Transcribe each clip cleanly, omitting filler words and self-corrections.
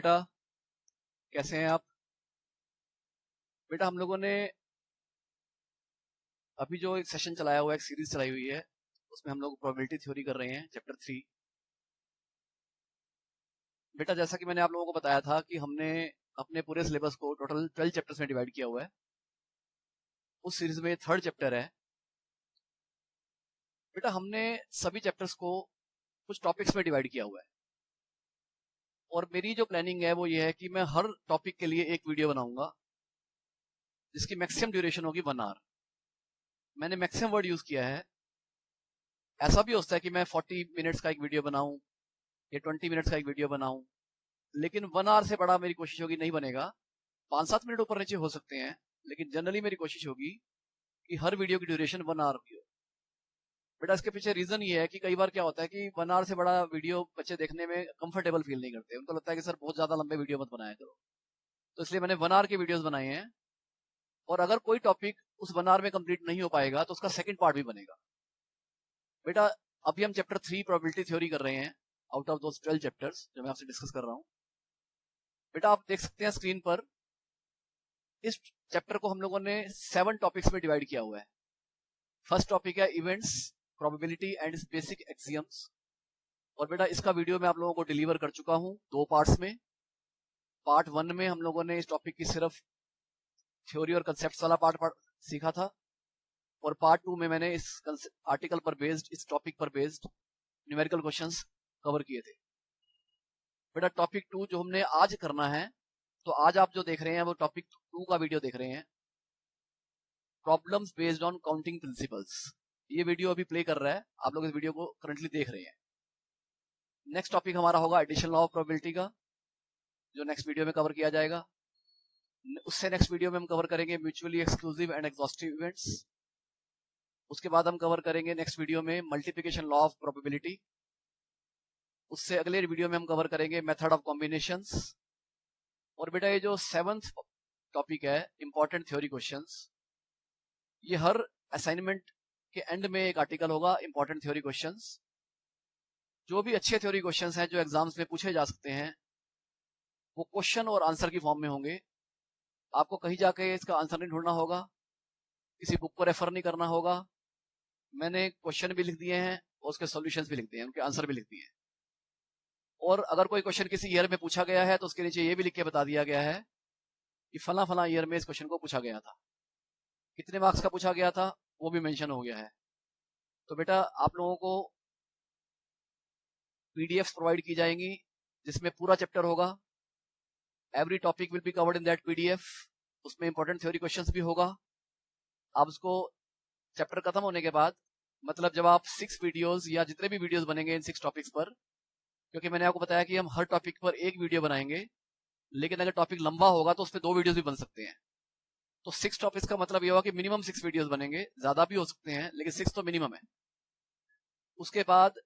बेटा, कैसे हैं आप? बेटा, हम लोगों ने अभी जो एक सेशन चलाया हुआ है, एक सीरीज चलाई हुई है, उसमें हम लोग प्रोबेबिलिटी थ्योरी कर रहे हैं, चैप्टर 3। बेटा, जैसा कि मैंने आप लोगों को बताया था कि हमने अपने पूरे सिलेबस को टोटल 12 चैप्टर्स में डिवाइड किया हुआ है। उस सीरीज में थर्ड चैप्टर है। बेटा, हमने सभी चैप्टर्स को कुछ टॉपिक्स में डिवाइड किया हुआ है, और मेरी जो प्लानिंग है वो ये है कि मैं हर टॉपिक के लिए एक वीडियो बनाऊंगा जिसकी मैक्सिमम ड्यूरेशन होगी 1 आवर। मैंने मैक्सिमम वर्ड यूज किया है। ऐसा भी होता है कि मैं 40 मिनट्स का एक वीडियो बनाऊं या 20 मिनट्स का एक वीडियो बनाऊं, लेकिन 1 आवर से बड़ा मेरी कोशिश होगी नहीं बनेगा। 5-7 मिनट ऊपर नीचे हो सकते हैं, लेकिन जनरली मेरी कोशिश होगी कि हर वीडियो की ड्यूरेशन 1 आवर की हो। बेटा, इसके पीछे रीजन ये है कि कई बार क्या होता है कि 1 आवर से बड़ा वीडियो बच्चे देखने में कंफर्टेबल फील नहीं करते। उनको लगता है कि सर बहुत ज्यादा लंबे वीडियो मत बनाया करो। तो इसलिए मैंने 1 आवर के वीडियोस बनाए हैं, और अगर कोई टॉपिक उस 1 आवर में कंप्लीट नहीं हो पाएगा तो उसका सेकंड पार्ट भी बनेगा। बेटा, अभी हम चैप्टर 3 प्रोबेबिलिटी थ्योरी कर रहे हैं आउट ऑफ दोस 12 चैप्टर्स जो मैं आपसे डिस्कस कर रहा हूं। बेटा, आप देख सकते हैं स्क्रीन पर, इस चैप्टर को हम लोगों ने 7 टॉपिक्स में डिवाइड किया हुआ है। फर्स्ट टॉपिक है events, probability and basic axioms. और बेटा, इसका वीडियो मैं आप लोगों को डिलीवर कर चुका हूं 2 पार्ट्स में। पार्ट 1 में हम लोगों ने इस टॉपिक की सिर्फ थ्योरी और कंसेप्ट वाला पार्ट सीखा था, और पार्ट 2 में मैंने इस आर्टिकल पर बेस्ड, इस टॉपिक पर बेस्ड न्यूमेरिकल क्वेश्चंस कवर किए थे। बेटा, टॉपिक 2 जो हमने आज करना है, तो आज आप जो देख रहे हैं वो टॉपिक 2 का वीडियो देख रहे हैं, problems based on counting principles. ये वीडियो अभी प्ले कर रहा है, आप लोग इस वीडियो को करंटली देख रहे हैं। नेक्स्ट टॉपिक हमारा होगा एडिशन लॉ ऑफ प्रोबेबिलिटी का, जो नेक्स्ट वीडियो में कवर किया जाएगा। उससे नेक्स्ट वीडियो में हम कवर करेंगे mutually exclusive and exhaustive events. उसके बाद हम कवर करेंगे नेक्स्ट वीडियो में मल्टीप्लिकेशन लॉ ऑफ प्रोबेबिलिटी। उससे अगले वीडियो में हम कवर करेंगे मेथड ऑफ कॉम्बिनेशंस। और बेटा, ये जो 7th टॉपिक है इंपॉर्टेंट थ्योरी क्वेश्चंस, ये हर असाइनमेंट के एंड में एक आर्टिकल होगा इंपॉर्टेंट थ्योरी क्वेश्चंस। जो भी अच्छे थ्योरी क्वेश्चंस हैं जो एग्जाम्स में पूछे जा सकते हैं, वो क्वेश्चन और आंसर की फॉर्म में होंगे। आपको कहीं जाके इसका आंसर नहीं ढूंढना होगा, किसी बुक को रेफर नहीं करना होगा। मैंने क्वेश्चन भी लिख दिए हैं और उसके सॉल्यूशंस भी लिख दिए हैं, उनके आंसर भी लिख दिए हैं। और अगर कोई क्वेश्चन किसी ईयर में पूछा गया है तो उसके नीचे ये भी लिख के बता दिया गया है कि फला फला ईयर में इस क्वेश्चन को पूछा गया था, कितने मार्क्स का पूछा गया था वो भी मेंशन हो गया है। तो बेटा, आप लोगों को पीडीएफ प्रोवाइड की जाएंगी जिसमें पूरा चैप्टर होगा। Every topic will be covered in that PDF. उसमें इंपॉर्टेंट थ्योरी क्वेश्चंस भी होगा। आप उसको चैप्टर खत्म होने के बाद, मतलब जब आप 6 वीडियोस या जितने भी वीडियोस बनेंगे इन 6 टॉपिक्स पर, क्योंकि मैंने आपको बताया कि हम हर टॉपिक पर एक वीडियो बनाएंगे, लेकिन अगर टॉपिक लंबा होगा तो उस पर 2 वीडियोस भी बन सकते हैं। तो 6 टॉपिक्स का मतलब ये हुआ कि मिनिमम 6 वीडियोस बनेंगे, ज्यादा भी हो सकते हैं लेकिन 6 तो मिनिमम है। उसके बाद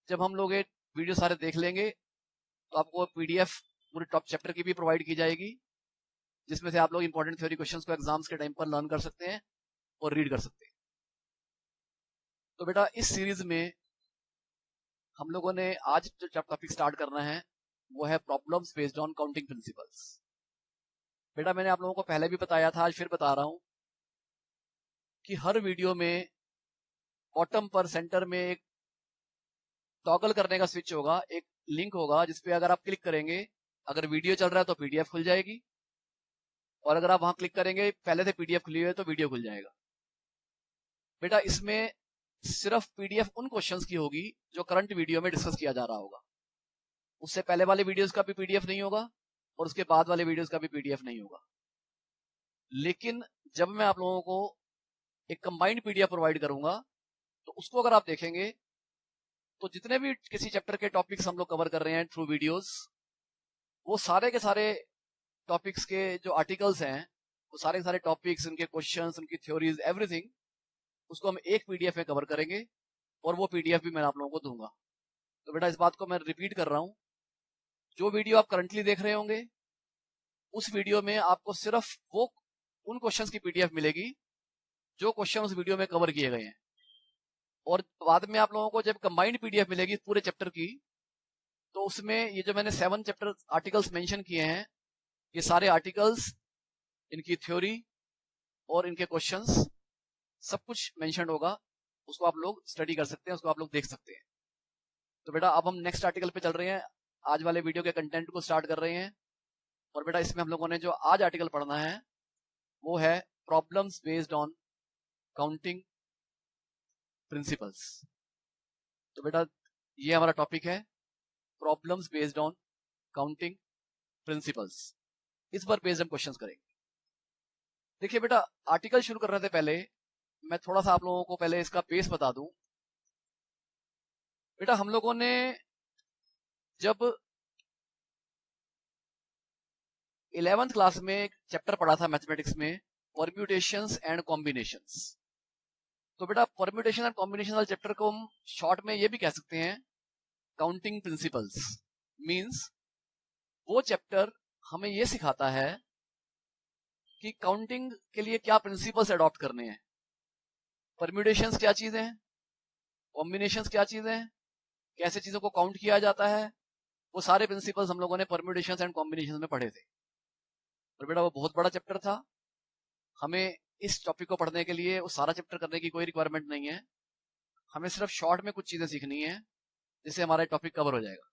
जब हम लोग ये वीडियो सारे देख लेंगे तो आपको पीडीएफ पूरे टॉप चैप्टर की भी प्रोवाइड की जाएगी, जिसमें से आप लोग इंपॉर्टेंट थ्योरी क्वेश्चंस को एग्जाम्स के टाइम पर लर्न कर सकते हैं और रीड कर सकते हैं। तो बेटा, इस सीरीज में हम लोगों ने आज जो टॉपिक स्टार्ट करना है वो है problems based on counting principles. बेटा, मैंने आप लोगों को पहले भी बताया था, आज फिर बता रहा हूं कि हर वीडियो में बॉटम पर सेंटर में एक टॉगल करने का स्विच होगा, एक लिंक होगा जिसपे अगर आप क्लिक करेंगे, अगर वीडियो चल रहा है तो पीडीएफ खुल जाएगी, और अगर आप वहां क्लिक करेंगे पहले से पीडीएफ खुली हुई है तो वीडियो खुल जाएगा। बेटा, इसमें सिर्फ पीडीएफ उन क्वेश्चंस की होगी जो करंट वीडियो में डिस्कस किया जा रहा होगा। उससे पहले वाले वीडियोस का भी पीडीएफ नहीं होगा और उसके बाद वाले वीडियोस का भी पीडीएफ नहीं होगा। लेकिन जब मैं आप लोगों को एक कंबाइंड पीडीएफ प्रोवाइड करूंगा तो उसको अगर आप देखेंगे तो जितने भी किसी चैप्टर के टॉपिक्स हम लोग कवर कर रहे हैं थ्रू वीडियोस, वो सारे के सारे टॉपिक्स के जो आर्टिकल्स हैं, वो सारे के सारे टॉपिक्स, उनके क्वेश्चंस, उनकी थ्योरीज, एवरीथिंग, उसको हम एक पीडीएफ में कवर करेंगे, और वो पीडीएफ भी मैं आप लोगों को दूंगा। तो बेटा, इस बात को मैं रिपीट कर रहा हूं, जो वीडियो आप करंटली देख रहे होंगे उस वीडियो में आपको सिर्फ वो उन क्वेश्चंस की पीडीएफ मिलेगी जो क्वेश्चन उस वीडियो में कवर किए गए हैं। और बाद में आप लोगों को जब कंबाइंड पीडीएफ मिलेगी पूरे चैप्टर की, तो उसमें ये जो मैंने 7 चैप्टर आर्टिकल्स मेंशन किए हैं, ये सारे आर्टिकल्स, इनकी थ्योरी और इनके क्वेश्चंस सब कुछ मेंशन होगा। उसको आप लोग स्टडी कर सकते हैं, उसको आप लोग देख सकते हैं। तो बेटा अब हम नेक्स्ट आर्टिकल पे चल रहे हैं, आज वाले वीडियो के कंटेंट को स्टार्ट कर रहे हैं। और बेटा इसमें हम लोगों ने जो आज आर्टिकल पढ़ना है वो है problems based on counting principles. तो बेटा ये हमारा टॉपिक है, problems based on counting principles. इस पर बेस्ड हम क्वेश्चंस करेंगे। देखिए बेटा, आर्टिकल शुरू करने से पहले मैं थोड़ा सा आप लोगों को पहले इसका बेस बता दूं। बेटा हम लोगों ने जब 11th क्लास में एक चैप्टर पढ़ा था मैथमेटिक्स में, परम्यूटेशंस एंड कॉम्बिनेशंस। तो बेटा परम्यूटेशन एंड कॉम्बिनेशन वाले चैप्टर को हम शॉर्ट में ये भी कह सकते हैं काउंटिंग प्रिंसिपल्स। मींस वो चैप्टर हमें ये सिखाता है कि काउंटिंग के लिए क्या प्रिंसिपल्स अडॉप्ट करने हैं, परम्यूटेशंस क्या चीजें हैं, कॉम्बिनेशंस क्या चीजें हैं, कैसे चीजों को काउंट किया जाता है, वो सारे प्रिंसिपल्स हम लोगों ने परम्यूटेशंस एंड कॉम्बिनेशंस में पढ़े थे। और बेटा वो बहुत बड़ा चैप्टर था, हमें इस टॉपिक को पढ़ने के लिए वो सारा चैप्टर करने की कोई रिक्वायरमेंट नहीं है। हमें सिर्फ शॉर्ट में कुछ चीजें सीखनी है जिससे हमारा टॉपिक कवर हो जाएगा।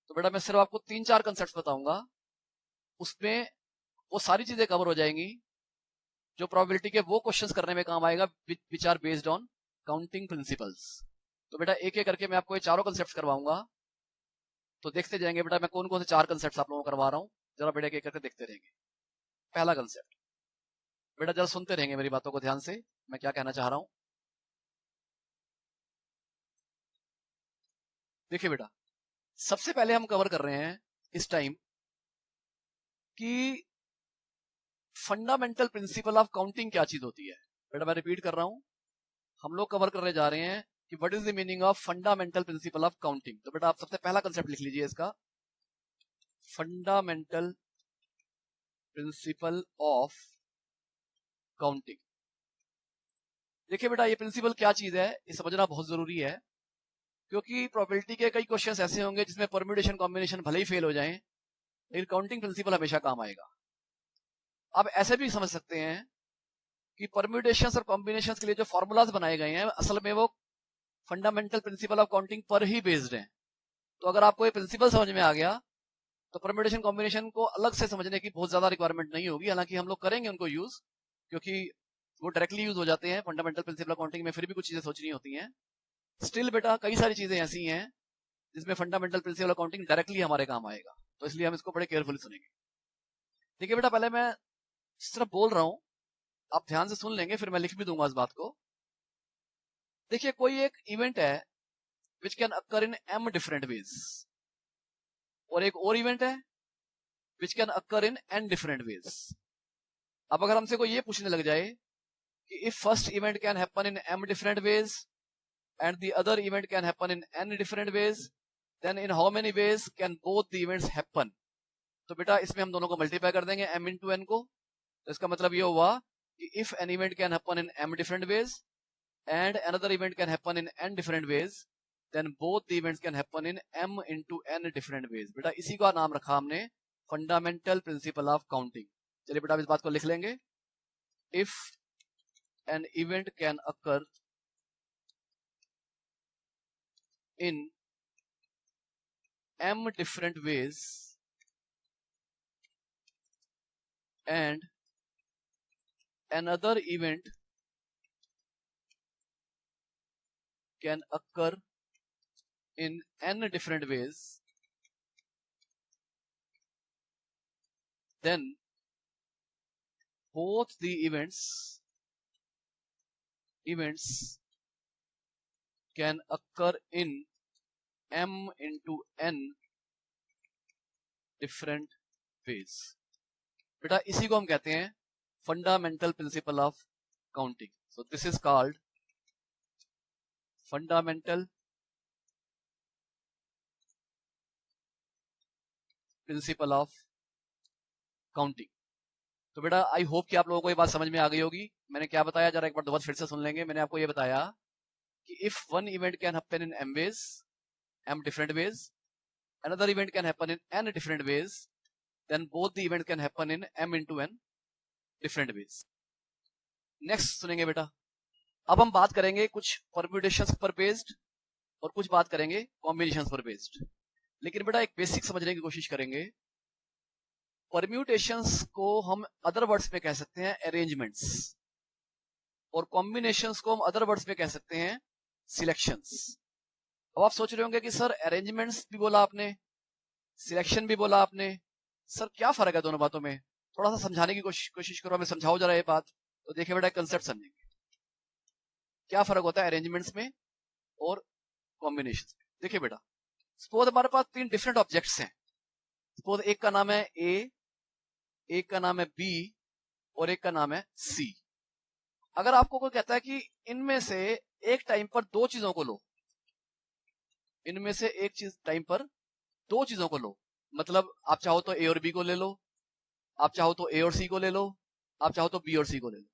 तो बेटा मैं सिर्फ आपको 3-4 कंसेप्ट बताऊंगा, उसमें वो सारी चीजें कवर हो जाएंगी जो प्रोबेबिलिटी के वो क्वेश्चंस करने में काम आएगा which are based on counting principles. तो बेटा एक एक करके मैं आपको ये चारों कंसेप्ट करवाऊंगा, तो देखते जाएंगे बेटा मैं कौन कौन से 4 कंसेप्ट आप लोगों को करवा रहा हूँ। जरा बेटा एक एक करके देखते रहेंगे। पहला कंसेप्ट, बेटा जरा सुनते रहेंगे मेरी बातों को ध्यान से, मैं क्या कहना चाह रहा हूं। देखिए बेटा, सबसे पहले हम कवर कर रहे हैं इस टाइम कि फंडामेंटल प्रिंसिपल ऑफ काउंटिंग क्या चीज होती है। बेटा मैं रिपीट कर रहा हूं, हम लोग कवर करने जा रहे हैं कि what is the meaning of fundamental principle of counting. तो बेटा आप सबसे पहला कंसेप्ट लिख लीजिए इसका, फंडामेंटल प्रिंसिपल ऑफ काउंटिंग। देखिए बेटा ये प्रिंसिपल क्या चीज है ये समझना बहुत जरूरी है, क्योंकि प्रोबेबिलिटी के कई क्वेश्चंस ऐसे होंगे जिसमें परम्यूटेशन कॉम्बिनेशन भले ही फेल हो जाएं, लेकिन काउंटिंग प्रिंसिपल हमेशा काम आएगा। आप ऐसे भी समझ सकते हैं कि परम्यूटेशंस और कॉम्बिनेशंस के लिए जो फॉर्मूलाज बनाए गए हैं असल में वो फंडामेंटल प्रिंसिपल ऑफ काउंटिंग पर ही बेस्ड हैं। तो अगर आपको ये प्रिंसिपल समझ में आ गया तो परम्यूटेशन कॉम्बिनेशन को अलग से समझने की बहुत ज्यादा रिक्वायरमेंट नहीं होगी। हालांकि हम लोग करेंगे उनको यूज, क्योंकि वो डायरेक्टली यूज हो जाते हैं फंडामेंटल प्रिंसिपल ऑफ काउंटिंग में, फिर भी कुछ चीजें सोचनी होती हैं। स्टिल बेटा कई सारी चीजें ऐसी हैं जिसमें fundamental principle of counting directly हमारे काम आएगा, तो इसलिए हम इसको बड़े केयरफुली सुनेंगे। देखिए बेटा पहले मैं सिर्फ बोल रहा हूं, आप ध्यान से सुन लेंगे, फिर मैं लिख भी दूंगा इस बात को। देखिए कोई एक इवेंट है which can occur in m different ways, और एक और इवेंट है which can occur in n different ways. अब अगर हमसे कोई ये पूछने लग जाए कि if first event can happen in m different ways and the other event can happen in n different ways, then in how many ways can both the events happen? तो बेटा इसमें हम दोनों को मल्टीप्लाई कर देंगे m into n को। तो इसका मतलब ये हुआ कि if an event can happen in m different ways and another event can happen in n different ways, then both the events can happen in m into n different ways। बेटा इसी का नाम रखा हमने फंडामेंटल प्रिंसिपल ऑफ काउंटिंग। चलिए बेटा इस बात को लिख लेंगे, if an event can occur in m different ways and another event can occur in n different ways, then both the events can occur in m into n different ways। बेटा इसी को हम कहते हैं fundamental principle of counting. So this is called fundamental principle of counting. तो बेटा आई hope कि आप लोगों को ये बात समझ में आ गई होगी। मैंने क्या बताया जरा एक बार दोबारा फिर से सुन लेंगे। मैंने आपको ये बताया कि if one event can happen in m ways, m different ways, another event can happen in n different ways, then both the event can happen in m into n different ways. Next सुनेंगे बेटा, अब हम बात करेंगे कुछ permutations पर based और कुछ बात करेंगे कॉम्बिनेशंस पर बेस्ड। लेकिन बेटा एक बेसिक समझने की कोशिश करेंगे। परम्यूटेशंस को हम अदर वर्ड्स में कह सकते हैं अरेंजमेंट्स, और कॉम्बिनेशंस को हम अदर वर्ड्स में कह सकते हैं सिलेक्शंस। अब आप सोच रहे होंगे कि सर अरेंजमेंट्स भी बोला आपने, सिलेक्शन भी बोला आपने, सर क्या फर्क है दोनों बातों में? थोड़ा सा समझाने की कोशिश करो, हमें समझाओ जरा ये बात। तो देखिए बेटा कंसेप्ट समझेंगे, क्या फर्क होता है अरेंजमेंट्स में और कॉम्बिनेशन में। देखिए बेटा, सपोज हमारे पास 3 डिफरेंट ऑब्जेक्ट्स हैं। सपोज एक का नाम है ए, एक का नाम है बी और एक का नाम है सी। अगर आपको कोई कहता है कि इनमें से एक टाइम पर 2 चीजों को लो, इनमें से एक चीज टाइम पर 2 चीजों को लो, मतलब आप चाहो तो ए और बी को ले लो, आप चाहो तो ए और सी को ले लो, आप चाहो तो बी और सी को ले लो,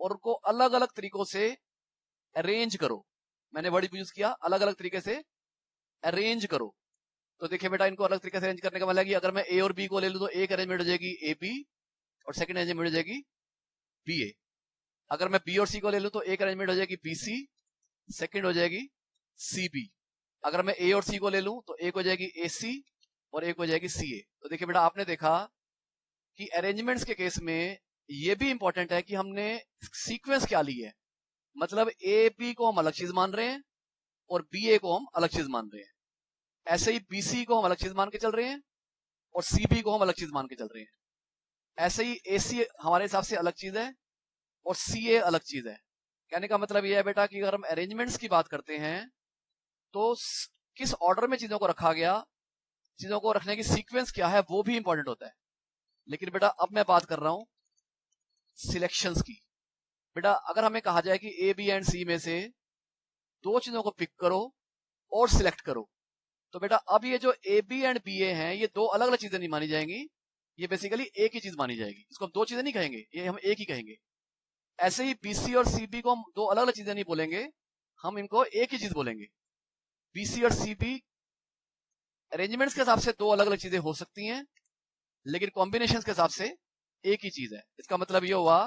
और उनको अलग अलग तरीकों से अरेंज करो। मैंने वर्ड यूज किया, अलग अलग तरीके से अरेंज करो। तो देखिए बेटा, इनको अलग तरीके से अरेंज करने का मतलब है कि अगर मैं ए और बी को ले लूं तो एक अरेंजमेंट हो जाएगी ए बी और सेकंड अरेंजमेंट हो जाएगी बी ए। अगर मैं बी और सी को ले लूं तो एक अरेंजमेंट हो जाएगी बी सी, सेकंड हो जाएगी सी बी। अगर मैं ए और सी को ले लूं तो एक हो जाएगी ए सी और एक हो जाएगी सी ए। तो देखिए बेटा, आपने देखा कि अरेंजमेंट्स के केस में ये भी इंपॉर्टेंट है कि हमने सीक्वेंस क्या ली है। मतलब ए बी को हम अलग चीज मान रहे हैं और बी ए को हम अलग चीज मान रहे हैं। ऐसे ही बी सी को हम अलग चीज मान के चल रहे हैं और सी बी को हम अलग चीज मान के चल रहे हैं। ऐसे ही ए सी हमारे हिसाब से अलग चीज है और सी ए अलग चीज है। कहने का मतलब यह है बेटा कि अगर हम अरेंजमेंट्स की बात करते हैं तो किस ऑर्डर में चीजों को रखा गया, चीजों को रखने की सीक्वेंस क्या है, वो भी इंपॉर्टेंट होता है। लेकिन बेटा अब मैं बात कर रहा हूं सिलेक्शंस की। बेटा अगर हमें कहा जाए कि ए बी एंड सी में से 2 चीजों को पिक करो और सिलेक्ट करो, तो बेटा अब ये जो ए बी एंड बी ए हैं ये 2 अलग अलग चीजें नहीं मानी जाएंगी, ये बेसिकली एक ही चीज मानी जाएगी। इसको हम 2 चीजें नहीं कहेंगे, ये हम एक ही कहेंगे। ऐसे ही बी सी और सी बी को हम 2 अलग अलग चीजें नहीं बोलेंगे, हम इनको एक ही चीज बोलेंगे। बी सी और सी बी अरेंजमेंट्स के हिसाब से 2 अलग अलग चीजें हो सकती हैं, लेकिन कॉम्बिनेशंस के हिसाब से एक ही चीज है। इसका मतलब ये हुआ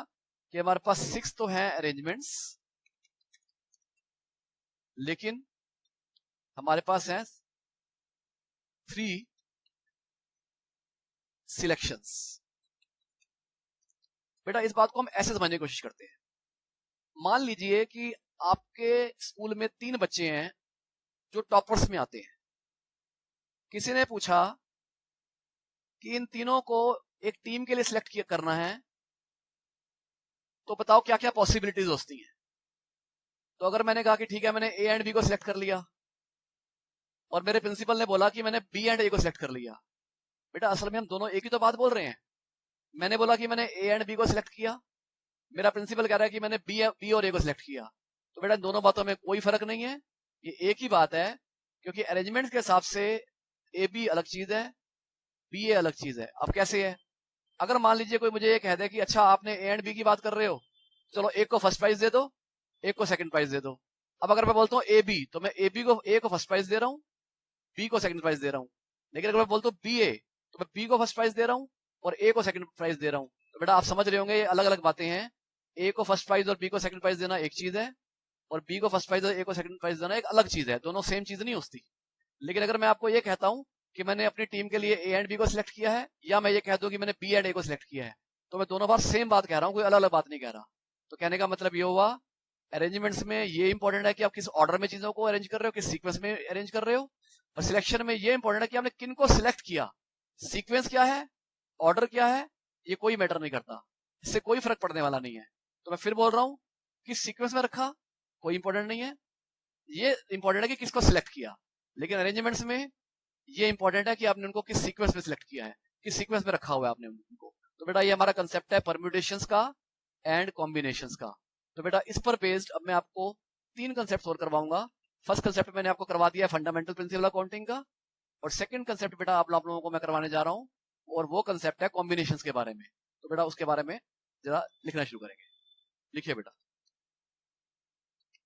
कि हमारे पास 6 तो हैं अरेंजमेंट्स, लेकिन हमारे पास हैं 3 सिलेक्शंस। बेटा इस बात को हम ऐसे समझने की कोशिश करते हैं। मान लीजिए कि आपके स्कूल में 3 बच्चे हैं जो टॉपर्स में आते हैं। किसी ने पूछा कि इन तीनों को एक टीम के लिए सिलेक्ट करना है, तो बताओ क्या क्या पॉसिबिलिटीज होती हैं। तो अगर मैंने कहा कि ठीक है, मैंने ए एंड बी को सिलेक्ट कर लिया और मेरे प्रिंसिपल ने बोला कि मैंने बी एंड ए को सिलेक्ट कर लिया, बेटा असल में हम दोनों एक ही तो बात बोल रहे हैं। मैंने बोला कि मैंने ए एंड बी को सिलेक्ट किया, मेरा प्रिंसिपल कह रहा है कि मैंने बी और ए को सिलेक्ट किया। तो बेटा इन दोनों बातों में कोई फर्क नहीं है, ये एक ही बात है, क्योंकि अरेंजमेंट के हिसाब से ए बी अलग चीज है, बी ए अलग चीज है। अब कैसे है? अगर मान लीजिए कोई मुझे ये कह दे कि अच्छा आपने ए एंड बी की बात कर रहे हो, चलो एक को फर्स्ट प्राइज दे दो, एक को सेकंड प्राइज दे दो। अब अगर मैं बोलता हूँ ए बी, तो मैं ए को फर्स्ट प्राइज दे रहा हूँ, बी को सेकंड प्राइज दे रहा हूँ। लेकिन अगर मैं बोलता हूँ बी ए, तो मैं बी को फर्स्ट प्राइज दे रहा हूँ और ए को सेकंड प्राइज दे रहा हूँ। तो बेटा आप समझ रहे होंगे ये अलग अलग बातें हैं। ए को फर्स्ट प्राइज और बी को सेकंड प्राइज देना एक चीज है, और बी को फर्स्ट प्राइज और ए को सेकंड प्राइज देना एक अलग चीज है। दोनों सेम चीज नहीं होती। लेकिन अगर मैं आपको ये कहता हूं कि मैंने अपनी टीम के लिए ए एंड बी को सिलेक्ट किया है, या मैं ये कह दूं कि मैंने बी एंड ए को सिलेक्ट किया है, तो मैं दोनों बार सेम बात कह रहा हूं, कोई अलग अलग बात नहीं कह रहा। तो कहने का मतलब ये हुआ, अरेंजमेंट्स में ये इंपॉर्टेंट है कि आप किस ऑर्डर में चीजों को अरेंज कर रहे हो, किस सीक्वेंस में अरेंज कर रहे हो। और सिलेक्शन में ये इंपॉर्टेंट है कि आपने किन को सिलेक्ट किया। सीक्वेंस क्या है, ऑर्डर क्या है, ये कोई मैटर नहीं करता, इससे कोई फर्क पड़ने वाला नहीं है। तो मैं फिर बोल रहा हूं कि सीक्वेंस में रखा कोई इंपॉर्टेंट नहीं है, ये इंपॉर्टेंट है कि किसको सिलेक्ट किया। लेकिन अरेंजमेंट्स में ये इंपॉर्टेंट है कि आपने उनको किस सीक्वेंस में सिलेक्ट किया है, किस सीक्वेंस में रखा हुआ है आपने उनको। तो बेटा ये हमारा कंसेप्ट है परम्यूटेशंस का एंड कॉम्बिनेशंस का। तो बेटा इस पर बेस्ड अब मैं आपको 3 कंसेप्ट और करवाऊंगा। फर्स्ट कंसेप्ट मैंने आपको करवा दिया है फंडामेंटल प्रिंसिपल अकाउंटिंग का, और सेकंड कंसेप्ट बेटा आप लोगों को मैं करवाने जा रहा हूं, और वो कंसेप्ट है कॉम्बिनेशंस के बारे में। तो बेटा उसके बारे में जरा लिखना शुरू करेंगे। लिखिए बेटा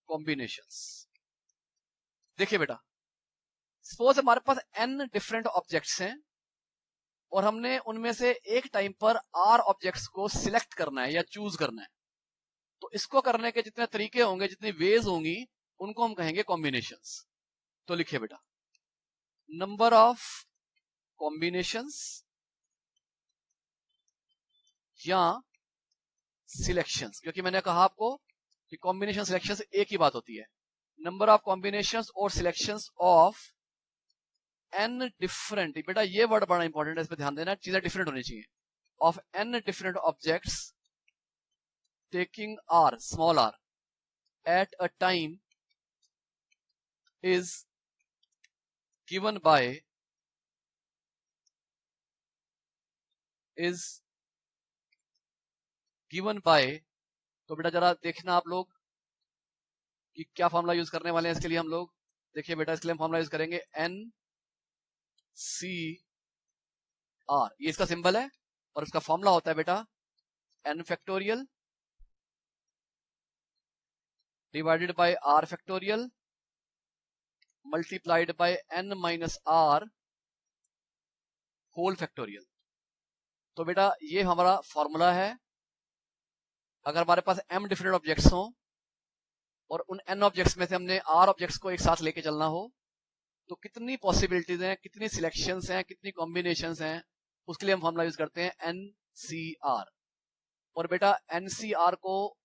कॉम्बिनेशंस। देखिए बेटा, सपोज हमारे पास n डिफरेंट ऑब्जेक्ट्स हैं और हमने उनमें से एक टाइम पर r ऑब्जेक्ट्स को सिलेक्ट करना है या चूज करना है, तो इसको करने के जितने तरीके होंगे, जितनी वेज होंगी, उनको हम कहेंगे कॉम्बिनेशंस। तो लिखिए बेटा, नंबर ऑफ कॉम्बिनेशंस या सिलेक्शंस, क्योंकि मैंने कहा आपको कि कॉम्बिनेशन सिलेक्शंस एक ही बात होती है। नंबर ऑफ कॉम्बिनेशंस और सिलेक्शंस ऑफ n डिफरेंट, बेटा ये वर्ड बड़ा इंपॉर्टेंट है, इस पे ध्यान देना, चीजें डिफरेंट होनी चाहिए। Of n different objects taking r, small r, at a time is given by तो बेटा जरा देखना आप लोग कि क्या फॉर्मूला यूज करने वाले हैं इसके लिए हम लोग। देखिए बेटा, इसके लिए हम फॉर्मूला यूज करेंगे NCR, ये इसका सिंबल है और इसका फॉर्मूला होता है बेटा n factorial divided by r factorial multiplied by n minus r whole factorial. तो बेटा ये हमारा फॉर्मूला है। अगर हमारे पास m डिफरेंट ऑब्जेक्ट्स हो और उन n ऑब्जेक्ट्स में से हमने r ऑब्जेक्ट्स को एक साथ लेके चलना हो, तो कितनी पॉसिबिलिटीज हैं, कितनी सिलेक्शंस हैं, कितनी कॉम्बिनेशंस हैं, उसके लिए हम फॉर्मूला यूज करते हैं NCR। और बेटा NCR को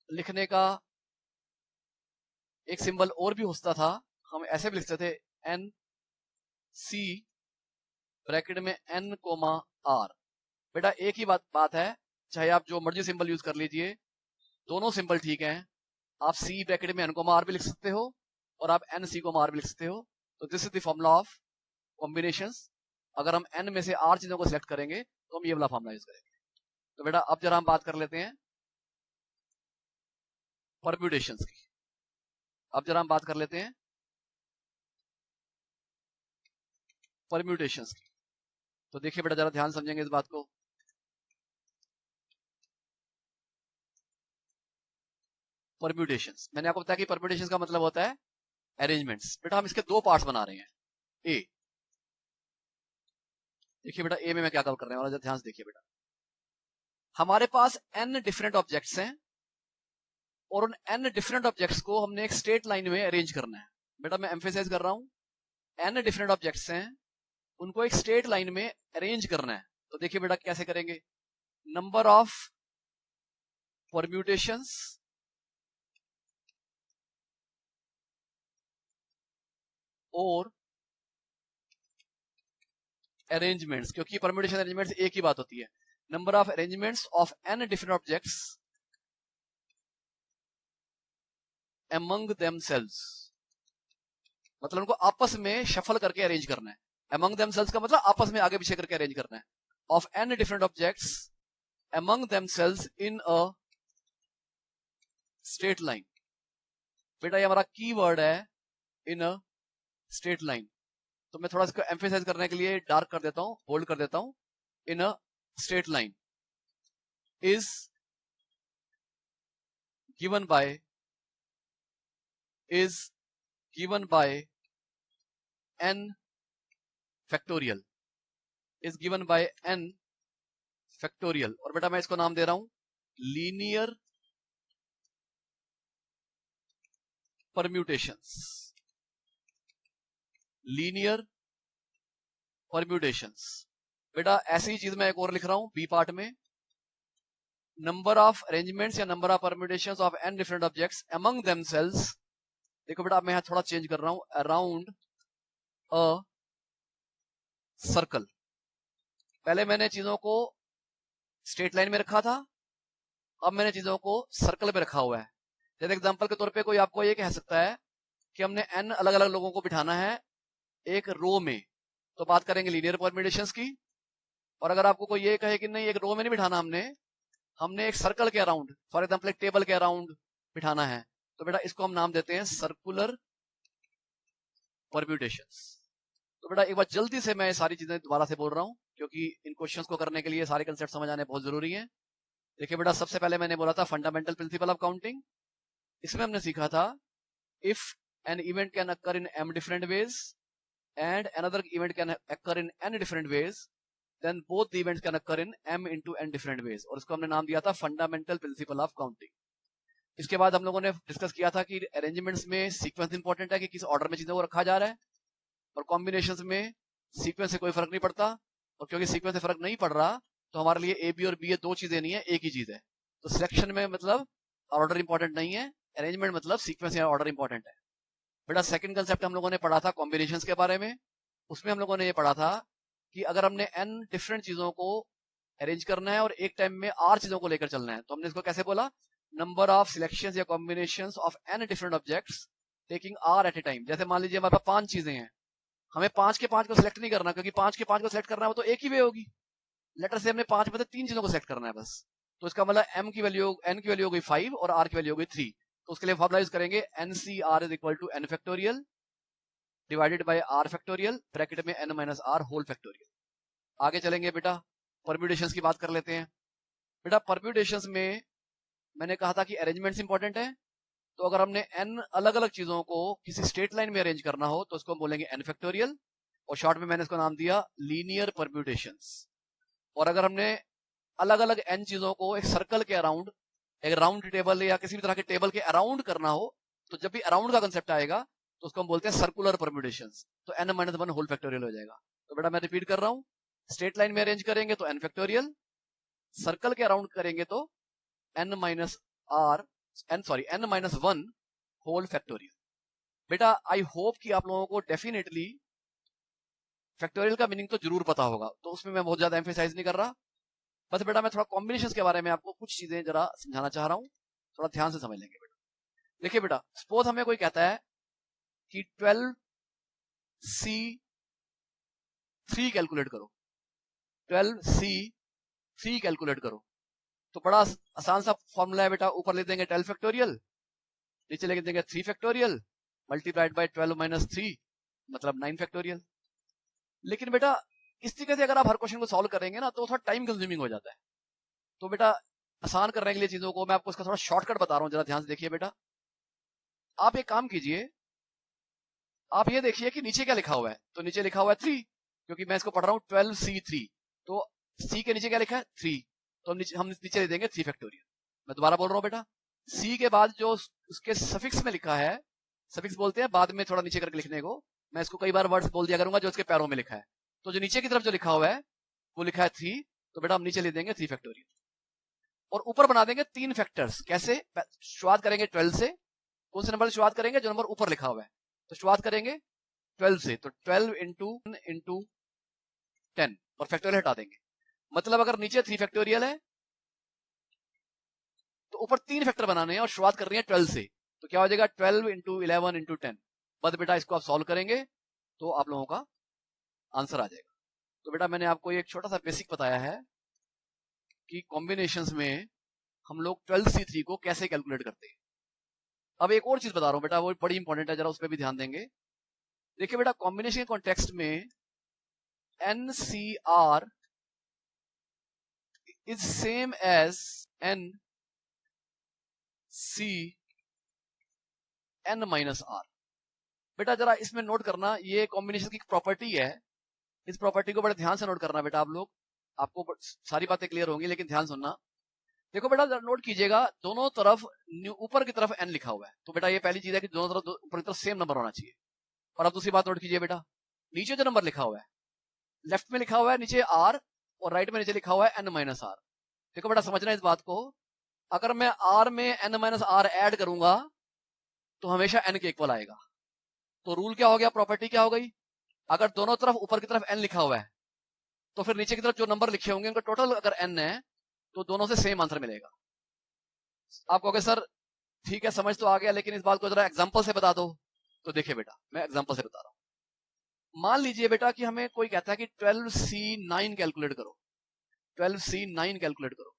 लिखने का एक सिंबल और भी होता था, हम ऐसे भी लिखते थे NC ब्रैकेट में n कोमा r। बेटा एक ही बात है, चाहे आप जो मर्जी सिंबल यूज कर लीजिए, दोनों सिंबल ठीक हैं। आप C ब्रैकेट में n कोमा r भी लिख सकते हो और आप NC कोमा r भी लिख सकते हो। तो this is the formula of combinations. अगर हम n में से r चीजों को सिलेक्ट करेंगे तो हम ये वाला फॉर्मूला यूज करेंगे। तो बेटा अब जरा हम बात कर लेते हैं परम्यूटेशंस की। अब जरा हम बात कर लेते हैं परम्यूटेशंस की। तो देखिए बेटा जरा ध्यान समझेंगे इस बात को। परम्यूटेशंस, मैंने आपको बताया कि परम्यूटेशंस का मतलब होता है अरेंजमेंट्स। बेटा हम इसके दो पार्ट्स बना रहे हैं। ए, देखिए बेटा ए में मैं क्या कवर करने वाला, ध्यान से देखिए बेटा। हमारे पास n डिफरेंट ऑब्जेक्ट्स हैं और उन n डिफरेंट ऑब्जेक्ट्स को हमने एक स्ट्रेट लाइन में अरेंज करना है। बेटा मैं एम्फेसाइज कर रहा हूं, n डिफरेंट ऑब्जेक्ट्स हैं, उनको एक स्ट्रेट लाइन में अरेंज करना है। तो देखिए बेटा कैसे करेंगे, नंबर ऑफ परम्यूटेशंस और अरेंजमेंट्स, क्योंकि परम्यूटेशन अरेंजमेंट्स एक ही बात होती है। Number of arrangements of n different objects among themselves, मतलब उनको आपस में शफल करके अरेंज करना है। among themselves का मतलब आपस में आगे पीछे करके अरेंज करना है। of n different objects among themselves in a straight line। बेटा ये हमारा की वर्ड है, इन अ स्ट्रेट लाइन। तो मैं थोड़ा इसको एम्फेसाइज करने के लिए डार्क कर देता हूं, बोल्ड कर देता हूं। In a straight line is given by n factorial, is given by n factorial. और बेटा मैं इसको नाम दे रहा हूं लीनियर परम्यूटेशंस। Linear permutations. बेटा ऐसी ही चीज मैं एक और लिख रहा हूं बी पार्ट में, नंबर ऑफ अरेंजमेंट्स या number of permutations of n different objects among themselves. देखो बेटा मैं यहां थोड़ा चेंज कर रहा हूं, अराउंड अ सर्कल। पहले मैंने चीजों को स्ट्रेट लाइन में रखा था, अब मैंने चीजों को सर्कल में रखा हुआ है। जैसे एग्जांपल के तौर पे कोई आपको ये कह सकता है कि हमने n अलग अलग लोगों को बिठाना है एक रो में, तो बात करेंगे लीनियर परम्यूटेशंस की। और अगर आपको कोई ये कहे कि नहीं एक रो में नहीं बिठाना, हमने एक सर्कल के अराउंड, फॉर एग्जांपल एक टेबल के अराउंड बिठाना है, तो बेटा इसको हम नाम देते हैं सर्कुलर परम्यूटेशंस। तो बेटा एक बार जल्दी से मैं सारी चीजें दोबारा से बोल रहा हूं, क्योंकि इन क्वेश्चंस को करने के लिए सारे कंसेप्ट समझ आने बहुत जरूरी है। देखिए बेटा सबसे पहले मैंने बोला था फंडामेंटल प्रिंसिपल ऑफ काउंटिंग। इसमें हमने सीखा था if an event can occur in m different ways and another event can occur in n different ways, then both the events can occur in m into n different ways. और इसको हमने नाम दिया था फंडामेंटल प्रिंसिपल ऑफ काउंटिंग. इसके बाद हम लोगों ने डिस्कस किया था कि अरेंजमेंट्स में सीक्वेंस इंपॉर्टेंट है कि किस ऑर्डर में चीजों को रखा जा रहा है, और कॉम्बिनेशंस में सीक्वेंस से कोई फर्क नहीं पड़ता, और क्योंकि सीक्वेंस से फर्क नहीं पड़ रहा तो हमारे लिए ए बी और बी ये दो चीजें नहीं है, एक ही चीज है. तो सिलेक्शन में मतलब ऑर्डर इंपॉर्टेंट नहीं है, अरेंजमेंट मतलब सीक्वेंस या ऑर्डर इंपॉर्टेंट है. बेटा सेकंड कंसेप्ट हम लोगों ने पढ़ा था कॉम्बिनेशंस के बारे में. उसमें हम लोगों ने ये पढ़ा था कि अगर हमने n डिफरेंट चीजों को अरेंज करना है और एक टाइम में r चीजों को लेकर चलना है, तो हमने इसको कैसे बोला, नंबर ऑफ सिलेक्शंस या combinations of n different objects taking r at a time. जैसे मान लीजिए हमारे पास 5 चीजें हैं, हमें 5 के 5 को सिलेक्ट नहीं करना, क्योंकि 5 के 5 को सिलेक्ट करना है वो तो एक ही वे होगी. लेटर से हमने 5 में से 3 चीजों को सिलेक्ट करना है बस. तो इसका मतलब m की वैल्यू n की वैल्यू हो गई 5 और r की वैल्यू हो गई 3. तो उसके लिए फॉर्मूला यूज करेंगे NCR is equal to n factorial divided by r factorial bracket में n minus r whole factorial. आगे चलेंगे बेटा, परम्यूटेशंस की बात कर लेते हैं. बेटा परम्यूटेशंस में मैंने कहा था कि अरेंजमेंट्स इंपॉर्टेंट है. तो अगर हमने n अलग अलग चीजों को किसी स्ट्रेट लाइन में अरेंज करना हो तो उसको हम बोलेंगे n फैक्टोरियल, और शॉर्ट में मैंने इसको नाम दिया लीनियर परम्यूटेशंस. और अगर हमने अलग अलग n चीजों को एक सर्कल के अराउंड, एक राउंड टेबल या किसी भी तरह के टेबल के अराउंड करना हो, तो जब भी अराउंड का कंसेप्ट आएगा तो उसको हम बोलते हैं सर्कुलर परम्यूटेशंस. तो n माइनस 1 होल फैक्टोरियल हो जाएगा. तो बेटा मैं रिपीट कर रहा हूं, स्ट्रेट लाइन में अरेंज करेंगे तो n फैक्टोरियल, सर्कल के अराउंड करेंगे तो n माइनस 1 होल फैक्टोरियल. बेटा आई होप कि आप लोगों को डेफिनेटली फैक्टोरियल का मीनिंग तो जरूर पता होगा, तो उसमें मैं बहुत ज्यादा एम्फेसाइज नहीं कर रहा. बस बेटा मैं थोड़ा कॉम्बिनेशंस के बारे में आपको कुछ चीजें जरा समझाना चाह रहा हूं, थोड़ा ध्यान से समझ लेंगे बेटा. देखिए बेटा, सपोज हमें कोई कहता है कि 12C3 कैलकुलेट करो, 12C3 कैलकुलेट करो. तो बड़ा आसान सा फॉर्मूला है बेटा, ऊपर लिख देंगे 12 फैक्टोरियल, नीचे लिख देंगे 3 फैक्टोरियल मल्टीप्लाइड बाय 12 माइनस 3 मतलब 9 फैक्टोरियल. लेकिन बेटा इस तरीके से अगर आप हर क्वेश्चन को सॉल्व करेंगे ना तो थोड़ा टाइम कंज्यूमिंग हो जाता है. तो बेटा आसान करने के लिए चीजों को मैं आपको इसका थोड़ा शॉर्टकट बता रहा हूं, जरा ध्यान से देखिए बेटा. आप एक काम कीजिए, आप ये देखिए कि नीचे क्या लिखा हुआ है. तो नीचे लिखा हुआ है 3, क्योंकि मैं इसको पढ़ रहा हूं 12C3. तो C के नीचे क्या लिखा है 3, तो हम नीचे लिख देंगे 3 फैक्टोरियल. मैं दोबारा बोल रहा हूं बेटा, C के बाद जो उसके सफिक्स में लिखा है, सफिक्स बोलते हैं बाद में थोड़ा नीचे करके लिखने को, मैं इसको कई बार वर्ड्स बोल दिया करूंगा जो उसके पैरों में लिखा है. तो जो नीचे की तरफ जो लिखा हुआ है वो लिखा है 3, तो बेटा हम नीचे लिख देंगे 3 फैक्टोरियल, और ऊपर बना देंगे 3 फैक्टर्स. कैसे शुरुआत करेंगे 12 से. कौन से नंबर से शुरुआत करेंगे, जो नंबर ऊपर लिखा हुआ है. तो शुरुआत करेंगे 12 से, तो 12 इंटू 10 और फैक्टोरियल हटा देंगे. मतलब अगर नीचे 3 फैक्टोरियल है तो ऊपर 3 फैक्टर बनाने हैं और शुरुआत कर रही है 12 से. तो क्या हो जाएगा 12 इंटू 11 इंटू 10. बस बेटा इसको आप सॉल्व करेंगे तो आप लोगों का आंसर आ जाएगा. तो बेटा मैंने आपको एक छोटा सा बेसिक बताया है कि कॉम्बिनेशंस में हम लोग 12C3 को कैसे कैलकुलेट करते हैं. अब एक और चीज बता रहा हूं बेटा, वो बड़ी इंपॉर्टेंट है, जरा उस पर भी ध्यान देंगे. देखिए बेटा कॉम्बिनेशन के कॉन्टेक्स्ट में NCR is same as N minus R. बेटा जरा इसमें नोट करना, ये कॉम्बिनेशन की प्रॉपर्टी है, इस प्रॉपर्टी को बड़े ध्यान से नोट करना बेटा. आप लोग, आपको सारी बातें क्लियर होंगी, लेकिन ध्यान सुनना. देखो बेटा नोट कीजिएगा, दोनों तरफ ऊपर की तरफ n लिखा हुआ है. तो बेटा ये पहली चीज है कि दोनों तरफ ऊपर की तरफ सेम नंबर होना चाहिए. और अब दूसरी बात नोट कीजिए बेटा, नीचे जो नंबर लिखा हुआ है, लेफ्ट में लिखा हुआ है नीचे R और राइट में नीचे लिखा हुआ है n माइनस R. देखो बेटा समझना इस बात को, अगर मैं R में n माइनस R ऐड करूंगा तो हमेशा n के इक्वल आएगा. तो रूल क्या हो गया, प्रॉपर्टी क्या हो गई, अगर दोनों तरफ ऊपर की तरफ n लिखा हुआ है तो फिर नीचे की तरफ जो नंबर लिखे होंगे उनका टोटल अगर n है तो दोनों से सेम आंसर मिलेगा. आप कहोगे सर ठीक है समझ तो आ गया, लेकिन इस बात को जरा एग्जांपल से बता दो. तो देखिए बेटा मैं एग्जांपल से बता रहा हूं. मान लीजिए बेटा कि हमें कोई कहता है कि 12C9 कैलकुलेट करो, 12C9 कैलकुलेट करो.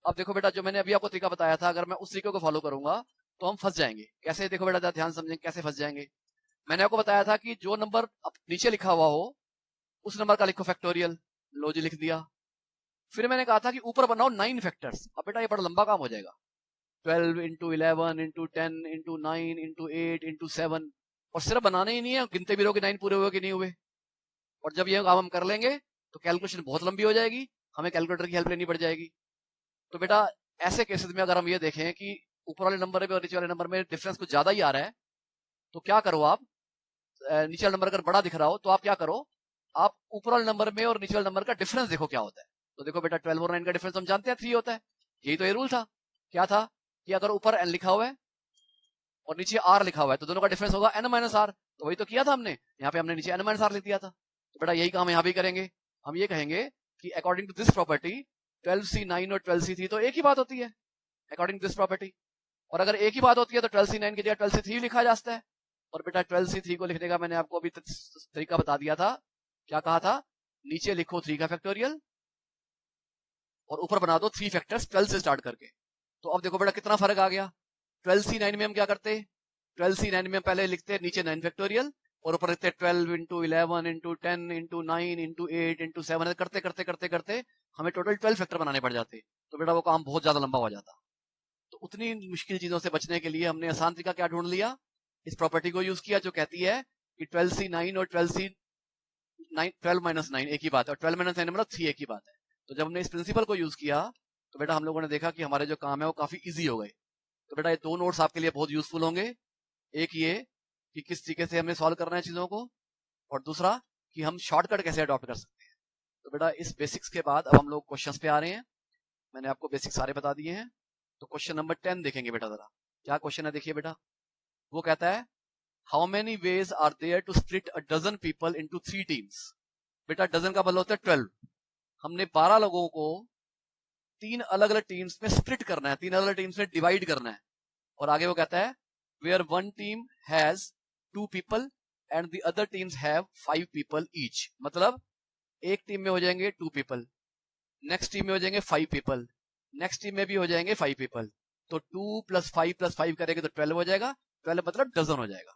अब देखो बेटा जो मैंने अभी आपको तरीका बताया था, अगर मैं उस तरीके को फॉलो करूंगा तो हम फंस जाएंगे. कैसे, देखो बेटा ध्यान समझेंगे कैसे फंस जाएंगे. मैंने आपको बताया था कि जो नंबर नीचे लिखा हुआ हो उस नंबर का लिखो फैक्टोरियल, लो जी लिख दिया. फिर मैंने कहा था कि ऊपर बनाओ 9 फैक्टर्स. अब बेटा ये बड़ा लंबा काम हो जाएगा, 12 into 11 into 10 into 9 into 8 into 7. और सिर्फ बनाने ही नहीं है, गिनते भी रहोगे 9 पूरे हुए कि नहीं हुए। और जब ये काम हम कर लेंगे तो कैलकुलेशन बहुत लंबी हो जाएगी, हमें कैलकुलेटर की हेल्प लेनी पड़ जाएगी। तो बेटा ऐसे केसेस में अगर हम ये देखें कि ऊपर वाले नंबर में और नीचे वाले नंबर में डिफरेंस कुछ ज्यादा ही आ रहा है, तो क्या करो आप, नीचे वाला नंबर अगर बड़ा दिख रहा हो तो आप क्या करो, आप ऊपर वाले नंबर में और नीचे वाले नंबर का डिफरेंस देखो क्या होता है। तो देखो बेटा 12 और 9 का डिफरेंस हम जानते हैं 3 होता है, यही तो ये रूल था। क्या था कि अगर ऊपर n लिखा हुआ है और नीचे r लिखा हुआ है तो दोनों का डिफरेंस होगा n माइनस r। तो वही तो किया था हमने, यहाँ पे हमने नीचे n माइनस r लिख दिया था। तो बेटा यही काम यहाँ भी करेंगे, हम ये कहेंगे कि according to this property 12c9 और 12c3 तो एक ही बात होती है अकॉर्डिंग टू दिस प्रॉपर्टी। और अगर एक ही बात होती है तो 12c9 की जगह 12c3 लिखा जा सकता है। और बेटा 12c3 को लिखने का मैंने आपको अभी तरीका बता दिया था, क्या कहा था, नीचे लिखो 3 का फैक्टोरियल और ऊपर बना दो 3 फैक्टर्स 12 से स्टार्ट करके। तो अब देखो बेटा कितना फर्क आ गया। 12c9 में हम क्या करते, 12c9 में हम पहले लिखते नीचे 9 फैक्टोरियल और ऊपर लिखते 12 into 11 into 10 into 9 into 8 into 7, करते करते करते करते हमें टोटल 12 फैक्टर बनाने पड़ जाते। तो बेटा वो काम बहुत ज्यादा लंबा हो जाता। तो उतनी मुश्किल चीजों से बचने के लिए हमने आसान तरीका क्या ढूंढ लिया, इस प्रॉपर्टी को यूज किया जो कहती है कि 12c9 और 12 माइनस 9 एक ही बात है और 12 माइनस 9 मतलब 3 एक ही बात है। तो जब हमने इस प्रिंसिपल को यूज किया तो बेटा हम लोगों ने देखा कि हमारे जो काम है वो काफी इजी हो गए। तो बेटा ये 2 नोट्स आपके लिए बहुत यूजफुल होंगे, एक ये कि किस तरीके से हमें सॉल्व करना है चीजों को, और दूसरा कि हम शॉर्टकट कैसे अडॉप्ट कर सकते हैं। तो बेटा इस बेसिक्स के बाद अब हम लोग क्वेश्चंस पे आ रहे हैं। मैंने आपको बेसिक्स सारे बता दिए हैं। तो क्वेश्चन नंबर 10 देखेंगे बेटा, जरा क्या क्वेश्चन है देखिए बेटा। वो कहता है how many ways are there to split a dozen people into 3 teams. बेटा डजन का मतलब होता है 12। हमने 12 लोगों को 3 अलग अलग टीम्स में स्प्लिट करना है, 3 अलग अलग टीम्स में डिवाइड करना है। और आगे वो कहता है where one team has 2 people and the other teams have 5 people each. मतलब एक टीम में हो जाएंगे 2 पीपल, नेक्स्ट टीम में हो जाएंगे 5 पीपल, नेक्स्ट टीम में भी हो जाएंगे 5 पीपल। तो 2 + 5 + 5 करेंगे तो 12 हो जाएगा। 12 मतलब डजन हो जाएगा।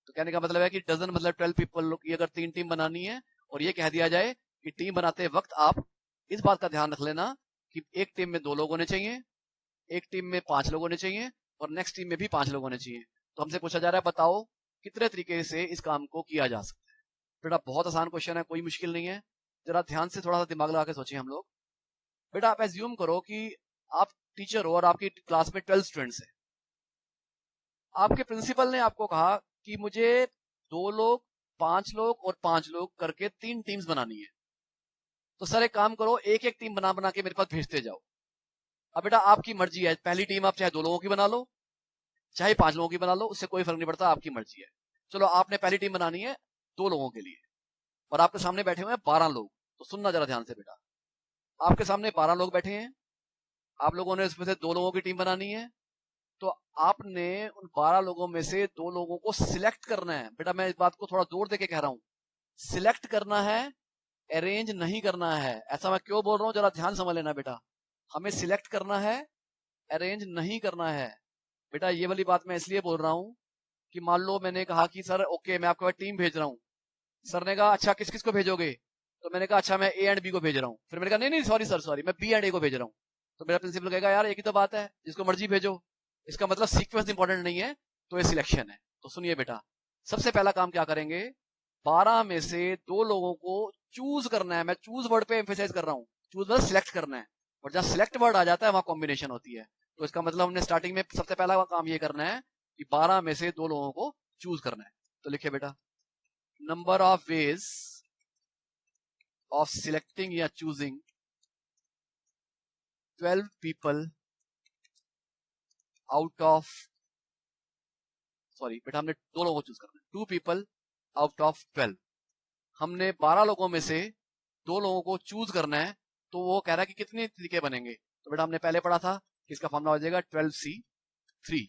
तो कहने का मतलब है कि डजन मतलब 12 पीपल की अगर 3 टीम बनानी है, और ये कह दिया जाए कि टीम बनाते वक्त आप इस बात का ध्यान रख लेना कि एक टीम में 2 लोग होने चाहिए, एक टीम में 5 लोग होने चाहिए और नेक्स्ट टीम में भी 5 लोग होने चाहिए। तो हमसे पूछा जा रहा है बताओ कितने तरीके से इस काम को किया जा सकता है। बेटा बहुत आसान क्वेश्चन है, कोई मुश्किल नहीं है। जरा ध्यान से थोड़ा सा दिमाग लगा के सोचिए हम लोग। बेटा आप एज्यूम करो कि आप टीचर हो और आपकी क्लास में 12 स्टूडेंट्स हैं। आपके प्रिंसिपल ने आपको कहा कि मुझे 2 लोग, 5 लोग और 5 लोग करके 3 टीम्स बनानी है। तो सर एक काम करो, एक एक टीम बना बना के मेरे पास भेजते जाओ। अब बेटा आपकी मर्जी है, पहली टीम आप चाहे 2 लोगों की बना लो चाहे 5 लोगों की बना लो, उससे कोई फर्क नहीं पड़ता, आपकी मर्जी है। चलो आपने पहली टीम बनानी है 2 लोगों के लिए और आपके सामने बैठे हुए हैं 12 लोग। तो सुनना जरा ध्यान से बेटा, आपके सामने 12 लोग बैठे हैं, आप लोगों ने इसमें से 2 लोगों की टीम बनानी है। तो आपने उन 12 लोगों में से 2 लोगों को सिलेक्ट करना है। बेटा मैं इस बात को थोड़ा जोर देके कह रहा हूं, सिलेक्ट करना है, अरेंज नहीं करना है। ऐसा मैं क्यों बोल रहा हूं जरा ध्यान समझ लेना बेटा, हमें सिलेक्ट करना है, अरेंज नहीं करना है। बेटा ये वाली बात मैं इसलिए बोल रहा हूं कि मान लो मैंने कहा कि सर ओके मैं आपके पास टीम भेज रहा हूं, सर ने कहा अच्छा किस किस को भेजोगे, तो मैंने कहा अच्छा मैं ए एंड बी को भेज रहा हूं। फिर मैंने कहा नहीं नहीं सॉरी सर सॉरी मैं बी एंड ए को भेज रहा हूं। तो मेरा प्रिंसिपल कहेगा यार एक ही तो बात है, जिसको मर्जी भेजो, इसका मतलब सीक्वेंस इंपॉर्टेंट नहीं है, तो ये सिलेक्शन है। तो सुनिए बेटा, सबसे पहला काम क्या करेंगे, 12 में से 2 लोगों को चूज करना है। मैं चूज वर्ड पे एम्फेसाइज कर रहा हूं, चूज मतलब सिलेक्ट करना है, और जहां सिलेक्ट वर्ड आ जाता है वहां कॉम्बिनेशन होती है। तो इसका मतलब हमने स्टार्टिंग में सबसे पहला काम ये करना है कि 12 में से 2 लोगों को चूज करना है। तो लिखिए बेटा, number of ways of selecting या choosing 12 people out of, sorry बेटा हमने 2 लोगों को चूज करना है, 2 पीपल आउट ऑफ 12। हमने 12 लोगों में से 2 लोगों को चूज करना है। तो वो कह रहा है कि कितने तरीके बनेंगे। तो बेटा हमने पहले पढ़ा था कि इसका फॉर्मूला हो जाएगा 12c3,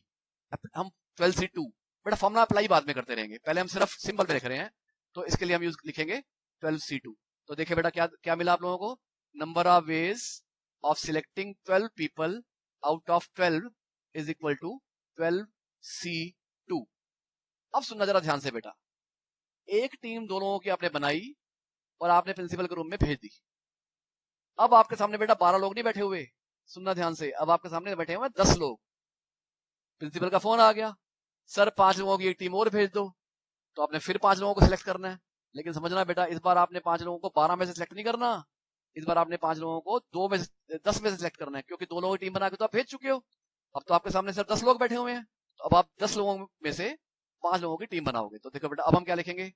हम 12c2। बेटा फॉर्मूला अप्लाई बाद में करते रहेंगे, पहले हम सिर्फ सिंपल पे लिख रहे हैं। तो इसके लिए हम यूज लिखेंगे 12c2। तो देखिए बेटा क्या क्या मिला आप लोगों को, number of ways of selecting 12 people out of 12 is equal to 12c2। अब सुनना जरा ध्यान से बेटा, एक टीम 2 लोगों की आपने बनाई और आपने प्रिंसिपल के रूम में भेज दी। अब आपके सामने बेटा 12 लोग नहीं बैठे हुए, सुनना ध्यान से, अब आपके सामने बैठे हुए 10 लोग। प्रिंसिपल का फोन आ गया, सर 5 लोगों की एक टीम और भेज दो। तो आपने फिर 5 लोगों को सिलेक्ट करना है। लेकिन समझना बेटा, इस बार आपने 5 लोगों को 12 में से सिलेक्ट नहीं करना, इस बार आपने 5 लोगों को 10 में से सिलेक्ट करना है, क्योंकि 2 लोगों की टीम बना के तो आप भेज चुके हो। अब तो आपके सामने सिर्फ 10 लोग बैठे हुए हैं, तो अब आप 10 लोगों में से 5 लोगों की टीम बनाओगे। तो देखो बेटा, अब हम क्या लिखेंगे,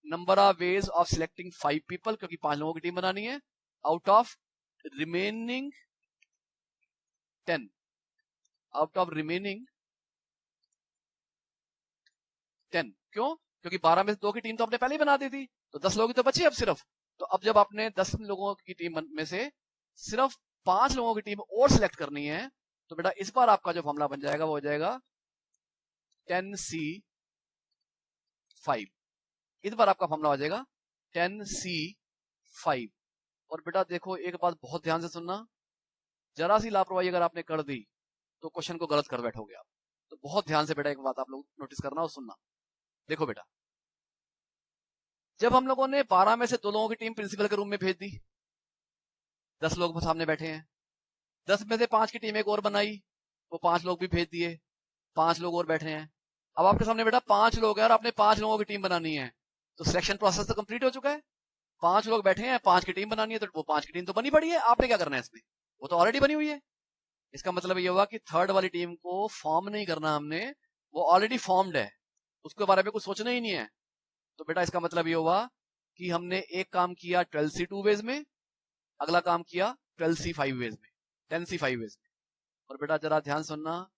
number of ways of selecting 5 people, क्योंकि 5 लोगों की टीम बनानी है, out of remaining 10, out of remaining 10। क्यों? क्योंकि 12 में से 2 की टीम तो आपने पहले ही बना दी थी, तो 10 लोग ही तो बचे अब सिर्फ। तो अब जब आपने 10 लोगों की टीम में से सिर्फ 5 लोगों की टीम और सिलेक्ट करनी है, तो बेटा इस बार आपका जो फॉर्मूला बन जाएगा वो हो जाएगा 10C5। इस बार आपका फॉर्मूला हो जाएगा 10C5। और बेटा देखो, एक बात बहुत ध्यान से सुनना, जरा सी लापरवाही अगर आपने कर दी तो क्वेश्चन को गलत कर बैठोगे आप। तो बहुत ध्यान से बेटा एक बात आप लोग नोटिस करना और सुनना। देखो बेटा, जब हम लोगों ने 12 में से 2 लोगों की टीम प्रिंसिपल के रूम में भेज दी, 10 लोग सामने बैठे हैं, 10 में से 5 की टीम एक और बनाई, वो 5 लोग भी भेज दिए, 5 लोग और बैठे हैं। अब आपके सामने बेटा 5 लोग हैं और आपने 5 लोगों की टीम बनानी है, तो सिलेक्शन प्रोसेस तो कंप्लीट हो चुका है। 5 लोग बैठे हैं, 5 की टीम बनानी है, तो वो 5 की टीम तो बनी पड़ी है, आपने क्या करना है इसमें, वो तो ऑलरेडी बनी हुई है। इसका मतलब ये हुआ कि थर्ड वाली टीम को फॉर्म नहीं करना हमने, वो ऑलरेडी फॉर्म्ड है, उसके बारे में कुछ सोचना ही नहीं है। तो बेटा इसका मतलब ये हुआ कि हमने एक काम किया 12C2 वेज में, अगला काम किया 12C5 वेज में, 10C5 वेज में। और बेटा जरा ध्यान सुनना,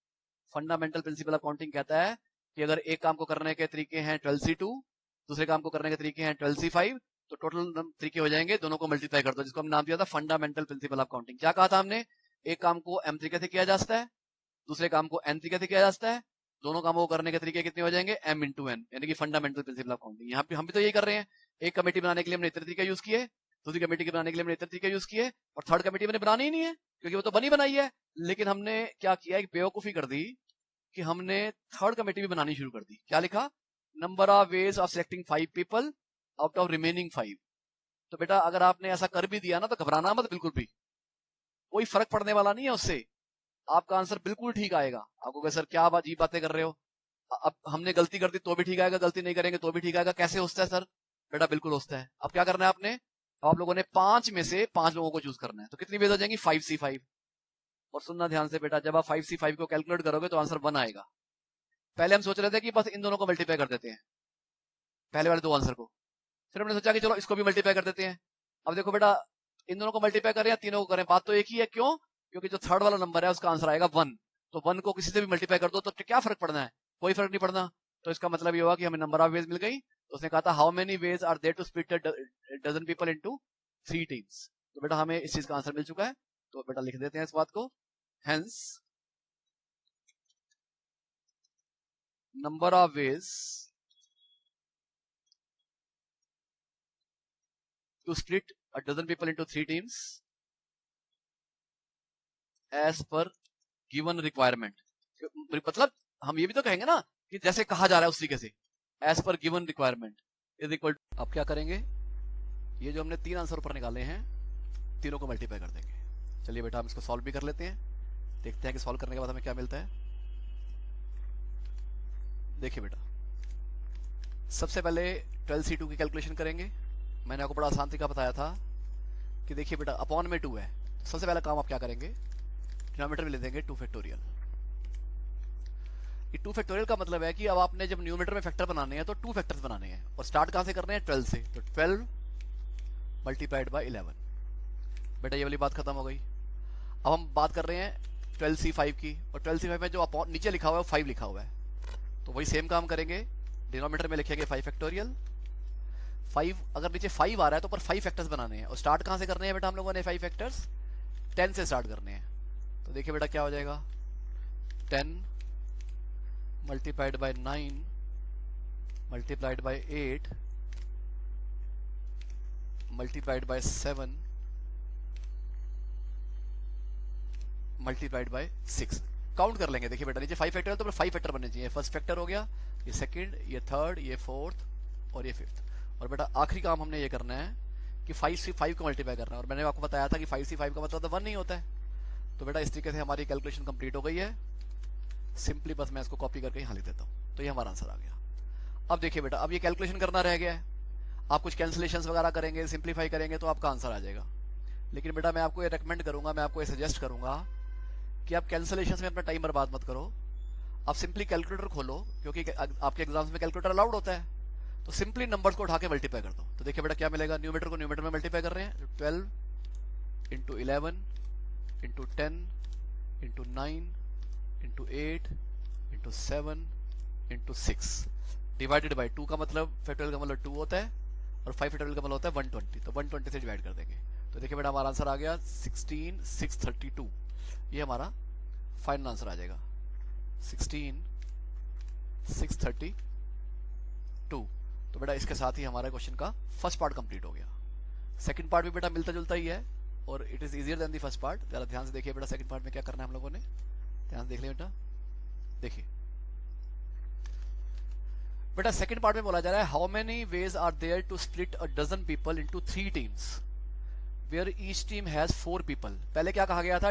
फंडामेंटल प्रिंसिपल ऑफ काउंटिंग कहता है कि अगर एक काम को करने के तरीके हैं 12C2, दूसरे काम को करने के तरीके हैं 12C5, तो टोटल तरीके हो जाएंगे, दोनों को मल्टीप्लाई कर दो, जिसको हम नाम दिया था फंडामेंटल प्रिंसिपल ऑफ काउंटिंग। क्या कहा था हमने, एक काम को m तरीके से किया जा सकता है, दूसरे काम को n तरीके से किया जा सकता है, दोनों कामों को करने के तरीके कितने हो जाएंगे, m into n, यानी कि फंडामेंटल प्रिंसिपल ऑफ काउंटिंग। यहाँ पे हम भी तो यही कर रहे हैं, एक कमेटी बनाने के लिए हमने इतने तरीके यूज किए, दूसरी कमेटी के बनाने के लिए हमने इतने तरीके यूज किए, और थर्ड कमेटी मैंने बनानी ही नहीं है क्योंकि वो तो बनी बनाई है। लेकिन हमने क्या किया, एक बेवकूफी कर दी कि हमने थर्ड कमेटी भी बनानी शुरू कर दी। क्या लिखा, number of ways of selecting 5 people out of remaining 5। तो बेटा अगर आपने ऐसा कर भी दिया ना, तो घबराना मत, बिल्कुल भी कोई फर्क पड़ने वाला नहीं है उससे, आपका आंसर बिल्कुल ठीक आएगा। आपको कहे सर क्या अजीब बातें कर रहे हो, अब हमने गलती कर दी तो भी ठीक आएगा, गलती नहीं करेंगे तो भी ठीक आएगा, कैसे होता है सर, बेटा बिल्कुल होता है। अब क्या करना है आपने, आप लोगों ने 5 में से 5 लोगों को चूज करना है, तो कितनी वेज हो जाएंगी, 5C5। और सुनना ध्यान से बेटा, जब आप 5C5 को कैलकुलेट करोगे तो आंसर 1 आएगा। पहले हम सोच रहे थे कि बस इन दोनों को मल्टीप्लाई कर देते हैं, पहले वाले 2 आंसर को, फिर हमने सोचा कि चलो इसको भी मल्टीप्लाई कर देते हैं। अब देखो बेटा, इन दोनों को मल्टीप्लाई करें या तीनों को करें, बात तो एक ही है। क्यों? क्योंकि जो थर्ड वाला नंबर है उसका आंसर आएगा 1, तो 1 को किसी से भी मल्टीप्लाई कर दो तो क्या फर्क पड़ना है, कोई फर्क नहीं पड़ना। तो इसका मतलब ये हुआ कि हमें नंबर ऑफ वेज मिल गई। तो उसने कहा था how many ways are there to split dozen people into 3 teams. तो बेटा हमें इस चीज का आंसर मिल चुका है, तो बेटा लिख देते हैं इस बात को, hence number of ways to split a dozen people into 3 teams as per given requirement। मतलब हम ये भी तो कहेंगे ना कि जैसे कहा जा रहा है उस तरीके से, as per given requirement is equal to, अब क्या करेंगे, ये जो हमने 3 आंसर ऊपर निकाले हैं, तीनों को मल्टीप्लाई कर देंगे। चलिए बेटा हम इसको सॉल्व भी कर लेते हैं, देखते हैं कि सॉल्व करने के बाद हमें क्या मिलता है। देखिए बेटा, सबसे पहले 12C2 की कैलकुलेशन करेंगे। मैंने आपको बड़ा आसान तरीका बताया था कि देखिए बेटा अपॉन में 2 है, सबसे पहला काम आप क्या करेंगे, डिनोमिनेटर में ले देंगे 2 फैक्टोरियल। ये 2 फैक्टोरियल का मतलब है कि अब आपने जब न्यूमरेटर में फैक्टर बनाने हैं तो 2 फैक्टर्स बनाने हैं, और स्टार्ट कहां से करने हैं, 12 से। तो 12 मल्टीप्लाइड बाय 11, बेटा ये वाली बात खत्म हो गई। अब हम बात कर रहे हैं 12C5 की, और 12C5 में जो अपॉन नीचे लिखा हुआ है 5 लिखा हुआ है, तो वही सेम काम करेंगे, डिनोमिनेटर में लिखेंगे 5 फैक्टोरियल। 5 अगर नीचे 5 आ रहा है तो पर 5 फैक्टर्स बनाने हैं, और स्टार्ट कहां से करने हैं बेटा हम लोगों ने 5 फैक्टर्स 10 से स्टार्ट करने हैं। तो देखिए बेटा क्या हो जाएगा, 10 multiplied by 9 multiplied by 8 multiplied by 7 multiplied by 6। Count कर लेंगे। देखिए बेटा नीचे 5 फैक्टर है तो 5 फैक्टर बनने चाहिए। फर्स्ट फैक्टर हो गया, ये सेकंड, ये थर्ड, ये फोर्थ और ये फिफ्थ। और बेटा आखिरी काम हमने ये करना है कि 5 से 5 को मल्टीप्लाई करना है, और मैंने आपको बताया था कि 5 से 5 का मतलब तो 1 नहीं होता है। तो बेटा इस तरीके से हमारी कैलकुलेशन कंप्लीट हो गई है। सिंपली बस मैं इसको कॉपी करके यहाँ लिख देता हूँ, तो ये हमारा आंसर आ गया। अब देखिए बेटा, अब ये कैलकुलेशन करना रह गया है। आप कुछ कैंसिलेशंस वगैरह करेंगे, सिंप्लीफाई करेंगे तो आपका आंसर आ जाएगा। लेकिन बेटा मैं आपको ये रेकमेंड करूंगा, मैं आपको ये सजेस्ट करूंगा कि आप कैंसिलेशंस में अपना टाइम बर्बाद मत करो। आप सिंपली कैलकुलेटर खोलो, क्योंकि आपके एग्जाम्स में कैलकुलेटर अलाउड होता है। तो सिंपली नंबर्स को उठा के मल्टीप्लाई कर दो। तो देखिए बेटा क्या मिलेगा, न्यूमेटर को न्यूमेटर में मल्टीप्लाई कर रहे हैं, 12 into 11 into 10 into 9 into 8 into 7 into 6 divided by 2 का मतलब फैक्टोरियल का मतलब 2 होता है और 5 फैक्टोरियल का मतलब होता है 120। तो 120 से डिवाइड कर देंगे। तो देखिए बेटा हमारा आंसर आ गया 16,632। ये हमारा फाइनल आंसर आ जाएगा 16,632। तो बेटा इसके साथ ही हमारा क्वेश्चन का फर्स्ट पार्ट कंप्लीट हो गया। सेकंड पार्ट भी बेटा मिलता जुलता ही है और it is easier than the first part. जरा ध्यान से देखिए बेटा, सेकंड पार्ट में क्या करना है हम लोगों ने, ध्यान से देख लिया बेटा। देखिए बेटा सेकंड पार्ट में बोला जा रहा है, how many ways are there to split a dozen people into 3 teams where each team has 4 people. पहले क्या कहा गया था,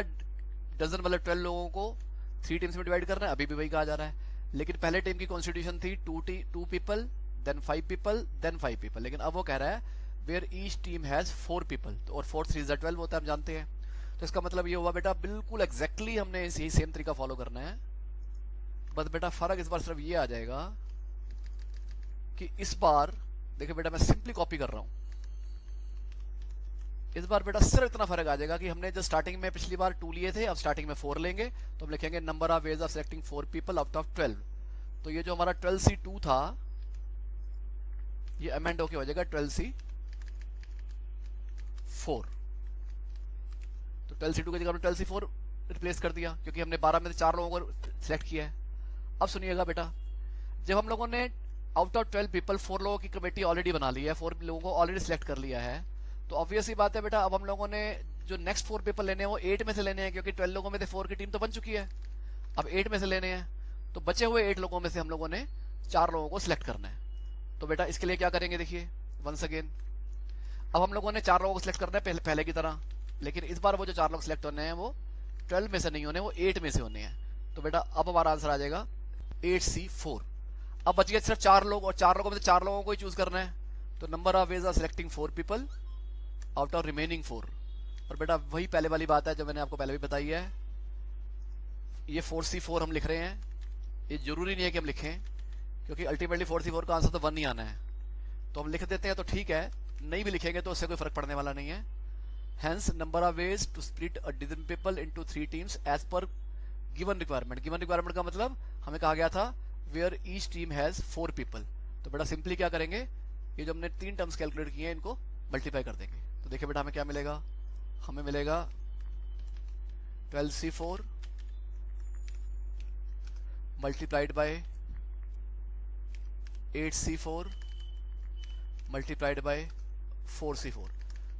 डजन मतलब 12 लोगों को 3 टीम्स में डिवाइड करना है, अभी भी वही कहा जा रहा है। लेकिन पहले टीम की कॉन्स्टिट्यूशन थी 2 people then 5 people then 5 people. लेकिन अब वो कह रहा है where each team has 4 people, तो और 4 3 12 होता है, हम जानते हैं। तो इसका मतलब ये हुआ बेटा बिल्कुल एग्जैक्टली हमने यही सेम तरीका फॉलो करना है। बस बेटा फर्क इस बार सिर्फ ये आ जाएगा कि इस बार देखिए बेटा मैं सिंपली कॉपी कर रहा हूं। इस बार बेटा सिर्फ इतना फर्क आ जाएगा कि हमने जो स्टार्टिंग में पिछली बार 2 लिए थे, अब स्टार्टिंग में 4 लेंगे। तो हम लिखेंगे number of ways of selecting 4 people out of 12। तो ये जो हमारा 12C2 था ये अमेंड होके हो जाएगा 12C4। तो 12C2 की जगह हमने 12C4 रिप्लेस कर दिया, क्योंकि हमने 12 में से 4 लोगों को सिलेक्ट किया है। अब सुनिएगा बेटा, जब हम लोगों ने आउट ऑफ 12 पीपल 4 लोगों की कमेटी ऑलरेडी बना ली है, 4 लोगों को ऑलरेडी सिलेक्ट कर लिया है, तो ऑब्वियस ही बात है बेटा अब हम लोगों ने जो नेक्स्ट 4 पीपल लेने हैं वो 8 में से लेने हैं, क्योंकि 12 लोगों में से 4 की टीम तो बन चुकी है। अब 8 में से लेने हैं, तो बचे हुए 8 लोगों में से हम लोगों ने 4 लोगों को सिलेक्ट करना है। तो बेटा इसके लिए क्या करेंगे, देखिए वंस अगेन अब हम लोगों ने 4 लोगों को सिलेक्ट करना है पहले की तरह। लेकिन इस बार वो जो 4 लोग सिलेक्ट होने हैं वो 12 में से नहीं होने, वो 8 में से होने हैं। तो बेटा अब हमारा आंसर आ जाएगा 8C4। अब बच गया सिर्फ 4 लोग, और 4 लोगों में से 4 लोगों को ही चूज करना है। तो number of ways of selecting 4 people out of remaining 4। और बेटा वही पहले वाली बात है जो मैंने आपको पहले भी बताई है, ये 4C4 हम लिख रहे हैं। ये जरूरी नहीं है कि हम लिखें, क्योंकि अल्टीमेटली 4C4 का आंसर तो 1 ही आना है। तो हम लिख देते हैं तो ठीक है, नहीं भी लिखेंगे तो उससे कोई फर्क पड़ने वाला नहीं है। Hence number of ways to split a dozen people into 3 teams as per given requirement. Given requirement का मतलब हमें कहा गया था where each team has 4 people. तो बेटा सिंपली क्या करेंगे, ये जो हमने 3 टर्म्स कैलकुलेट किए हैं इनको मल्टीप्लाई कर देंगे। तो देखिए बेटा हमें क्या मिलेगा, हमें मिलेगा 12C4 multiplied by 8C4 multiplied by 4C4।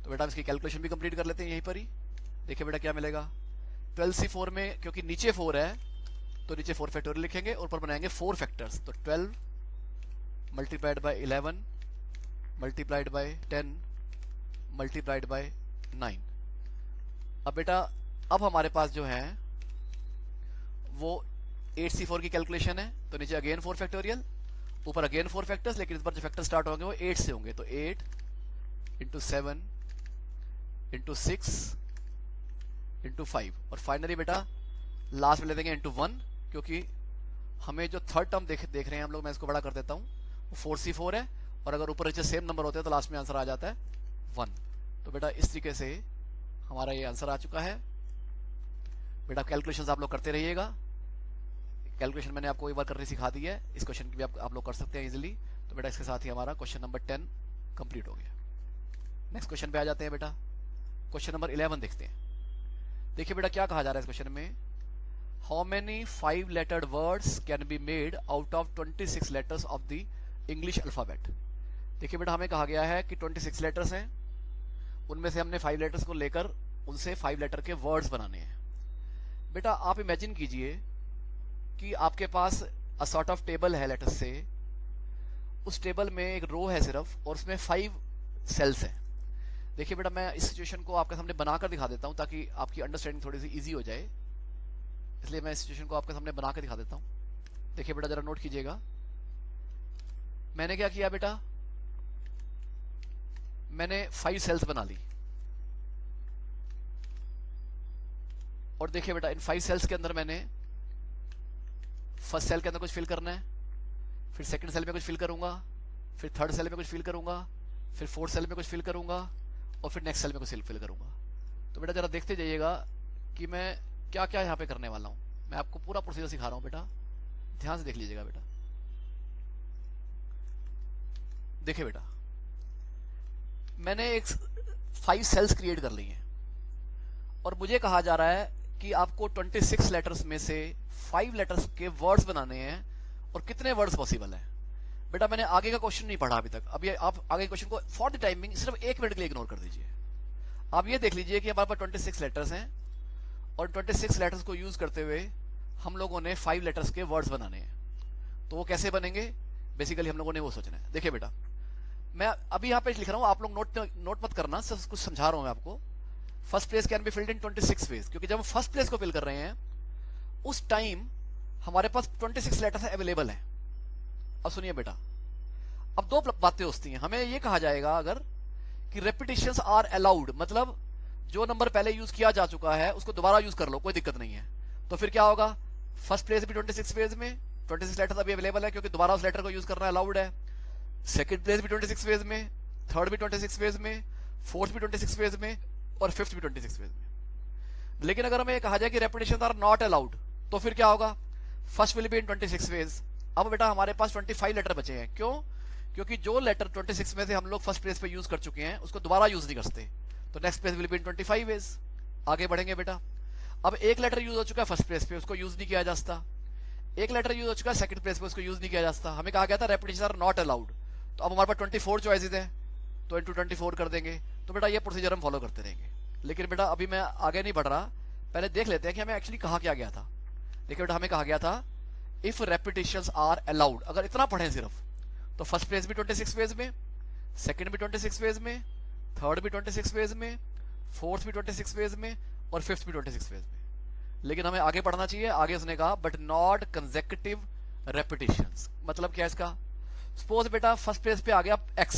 तो बेटा इसकी कैलकुलेशन भी कंप्लीट कर लेते हैं यहीं पर ही। देखिए बेटा क्या मिलेगा, 12C4 में क्योंकि नीचे 4 है तो नीचे 4 फैक्टोरियल लिखेंगे, ऊपर बनाएंगे 4 फैक्टर्स। तो 12 multiplied by 11 multiplied by 10 multiplied by 9। अब बेटा अब हमारे पास जो है वो 8C4 की कैलकुलेशन है। तो नीचे अगेन 4 फैक्टोरियल, ऊपर अगेन 4 फैक्टर्स, लेकिन इस बार जो फैक्टर स्टार्ट होंगे वो 8 से होंगे। तो 8 इंटू 7 इंटू 6 इंटू 5, और फाइनली बेटा लास्ट में ले देंगे इंटू 1, क्योंकि हमें जो थर्ड टर्म देख रहे हैं हम लोग, मैं इसको बड़ा कर देता हूं, वो 4C4 है, और अगर ऊपर नीचे सेम नंबर होते हैं तो लास्ट में आंसर आ जाता है 1। तो बेटा इस तरीके से हमारा ये आंसर आ चुका है। बेटा कैलकुलेशंस आप लोग करते रहिएगा। कैलकुलेशन मैंने आपको एक बार करनी सिखा दी है, इस क्वेश्चन की भी आप लोग कर सकते हैं इजीली। तो बेटा इसके साथ ही हमारा क्वेश्चन नंबर 10 कंप्लीट हो गया। नेक्स्ट क्वेश्चन पे आ जाते हैं बेटा, क्वेश्चन नंबर 11 देखते हैं। देखिए बेटा क्या कहा जा रहा है इस क्वेश्चन में, how many 5 lettered words can be made out of 26 letters of the English alphabet. देखिए बेटा हमें कहा गया है कि 26 लेटर्स हैं, उनमें से हमने 5 लेटर्स को लेकर उनसे 5 लेटर के वर्ड्स बनाने हैं। बेटा आप इमेजिन कीजिए कि आपके पास अ सॉर्ट ऑफ टेबल है लेटर्स से, उस टेबल में एक रो है सिर्फ, और उसमें 5 सेल्स हैं। देखिए बेटा मैं इस सिचुएशन को आपके सामने बनाकर दिखा देता हूं ताकि आपकी अंडरस्टैंडिंग थोड़ी सी इजी हो जाए, इसलिए मैं इस सिचुएशन को आपके सामने बना के दिखा देता हूं। देखिए बेटा जरा नोट कीजिएगा, मैंने क्या किया बेटा, मैंने 5 सेल्स बना ली और देखिए बेटा इन 5 सेल्स के अंदर मैंने फर्स्ट सेल के अंदर कुछ फिल करना है, फिर सेकंड सेल में कुछ फिल करूंगा, फिर थर्ड सेल में कुछ फिल करूंगा, फिर फोर्थ सेल में कुछ फिल करूंगा और फिर नेक्स्ट सेल में कुछ फिल करूंगा। तो बेटा जरा देखते जाइएगा कि मैं क्या क्या यहां पे करने वाला हूं। मैं आपको पूरा प्रोसीजर सिखा रहा हूं बेटा, ध्यान से देख लीजिएगा बेटा। देखिए बेटा मैंने एक 5 सेल्स क्रिएट कर ली हैं और मुझे कहा जा रहा है कि आपको 26 लेटर्स में से 5 लेटर्स के वर्ड्स बनाने हैं और कितने वर्ड्स पॉसिबल हैं। बेटा मैंने आगे का क्वेश्चन नहीं पढ़ा अभी तक, अभी आप आगे क्वेश्चन को फॉर द टाइमिंग सिर्फ 1 मिनट के लिए इग्नोर कर दीजिए। आप ये देख लीजिए कि हमारे पास 26 लेटर्स हैं और 26 लेटर्स को यूज करते हुए हम लोगों ने 5 लेटर्स के वर्ड्स बनाने हैं। तो वो कैसे बनेंगे, बेसिकली हम लोगों ने वो सोचना है। देखिए बेटा मैं अभी यहाँ पे लिख रहा हूँ, आप लोग नोट मत करना, सिर्फ कुछ समझा रहा हूँ मैं आपको। First place can be filled in 26 ways, क्योंकि जब हम फर्स्ट प्लेस को फिल कर रहे हैं उस टाइम हमारे पास 26 लेटर्स अवेलेबल हैं। अब सुनिए बेटा, अब 2 बातें होती हैं। हमें ये कहा जाएगा अगर कि रेपिटेशंस आर अलाउड, मतलब जो नंबर पहले यूज किया जा चुका है उसको दोबारा यूज कर लो, कोई दिक्कत नहीं है। तो फिर क्या होगा, फर्स्ट प्लेस भी 26 वेज में, 26 लेटर्स अभी अवेलेबल है क्योंकि दोबारा उस लेटर को यूज करना अलाउड है। सेकंड प्लेस भी 26 वेज में, थर्ड भी 26 वेज में, फोर्थ भी 26 वेज में और फिफ्थ भी 26 वेज में। लेकिन अगर हमें कहा जाए कि रेपिटेशंस आर नॉट अलाउड तो फिर क्या होगा, first will be in 26 ways. अब बेटा हमारे पास 25 लेटर बचे हैं, क्यों, क्योंकि जो लेटर 26 में से हम लोग फर्स्ट प्लेस पे यूज कर चुके हैं उसको दोबारा यूज नहीं कर सकते। तो next place will be in 25 ways. आगे बढ़ेंगे बेटा, अब एक लेटर यूज हो चुका है फर्स्ट प्लेस पे, उसको यूज नहीं किया जा सकता। एक लेटर यूज हो चुका है सेकंड प्लेस पे, उसको यूज नहीं किया जा सकता। हमें कहा गया था रेपिटेशन आर नॉट अलाउड, तो अब हमारे पास 24 चॉइसेस हैं तो इंटू 24 कर देंगे। तो बेटा ये प्रोसीजर हम फॉलो करते रहेंगे। लेकिन बेटा अभी मैं आगे नहीं बढ़ रहा, पहले देख लेते हैं कि हमें एक्चुअली कहा क्या गया था। देखिए बेटा हमें कहा गया था इफ रेपिटेशंस आर अलाउड, अगर इतना पढ़ें सिर्फ, तो फर्स्ट प्लेस भी 26 वेज में, सेकंड भी 26 वेज में, थर्ड भी 26 वेज में, फोर्थ भी 26 वेज में और फिफ्थ भी 26 वेज में। लेकिन हमें आगे पढ़ना चाहिए। आगे उसने कहा बट नॉट कंसेक्यूटिव रेपिटेशंस। मतलब क्या है इसका, सपोज बेटा फर्स्ट प्लेस पे आ गया x,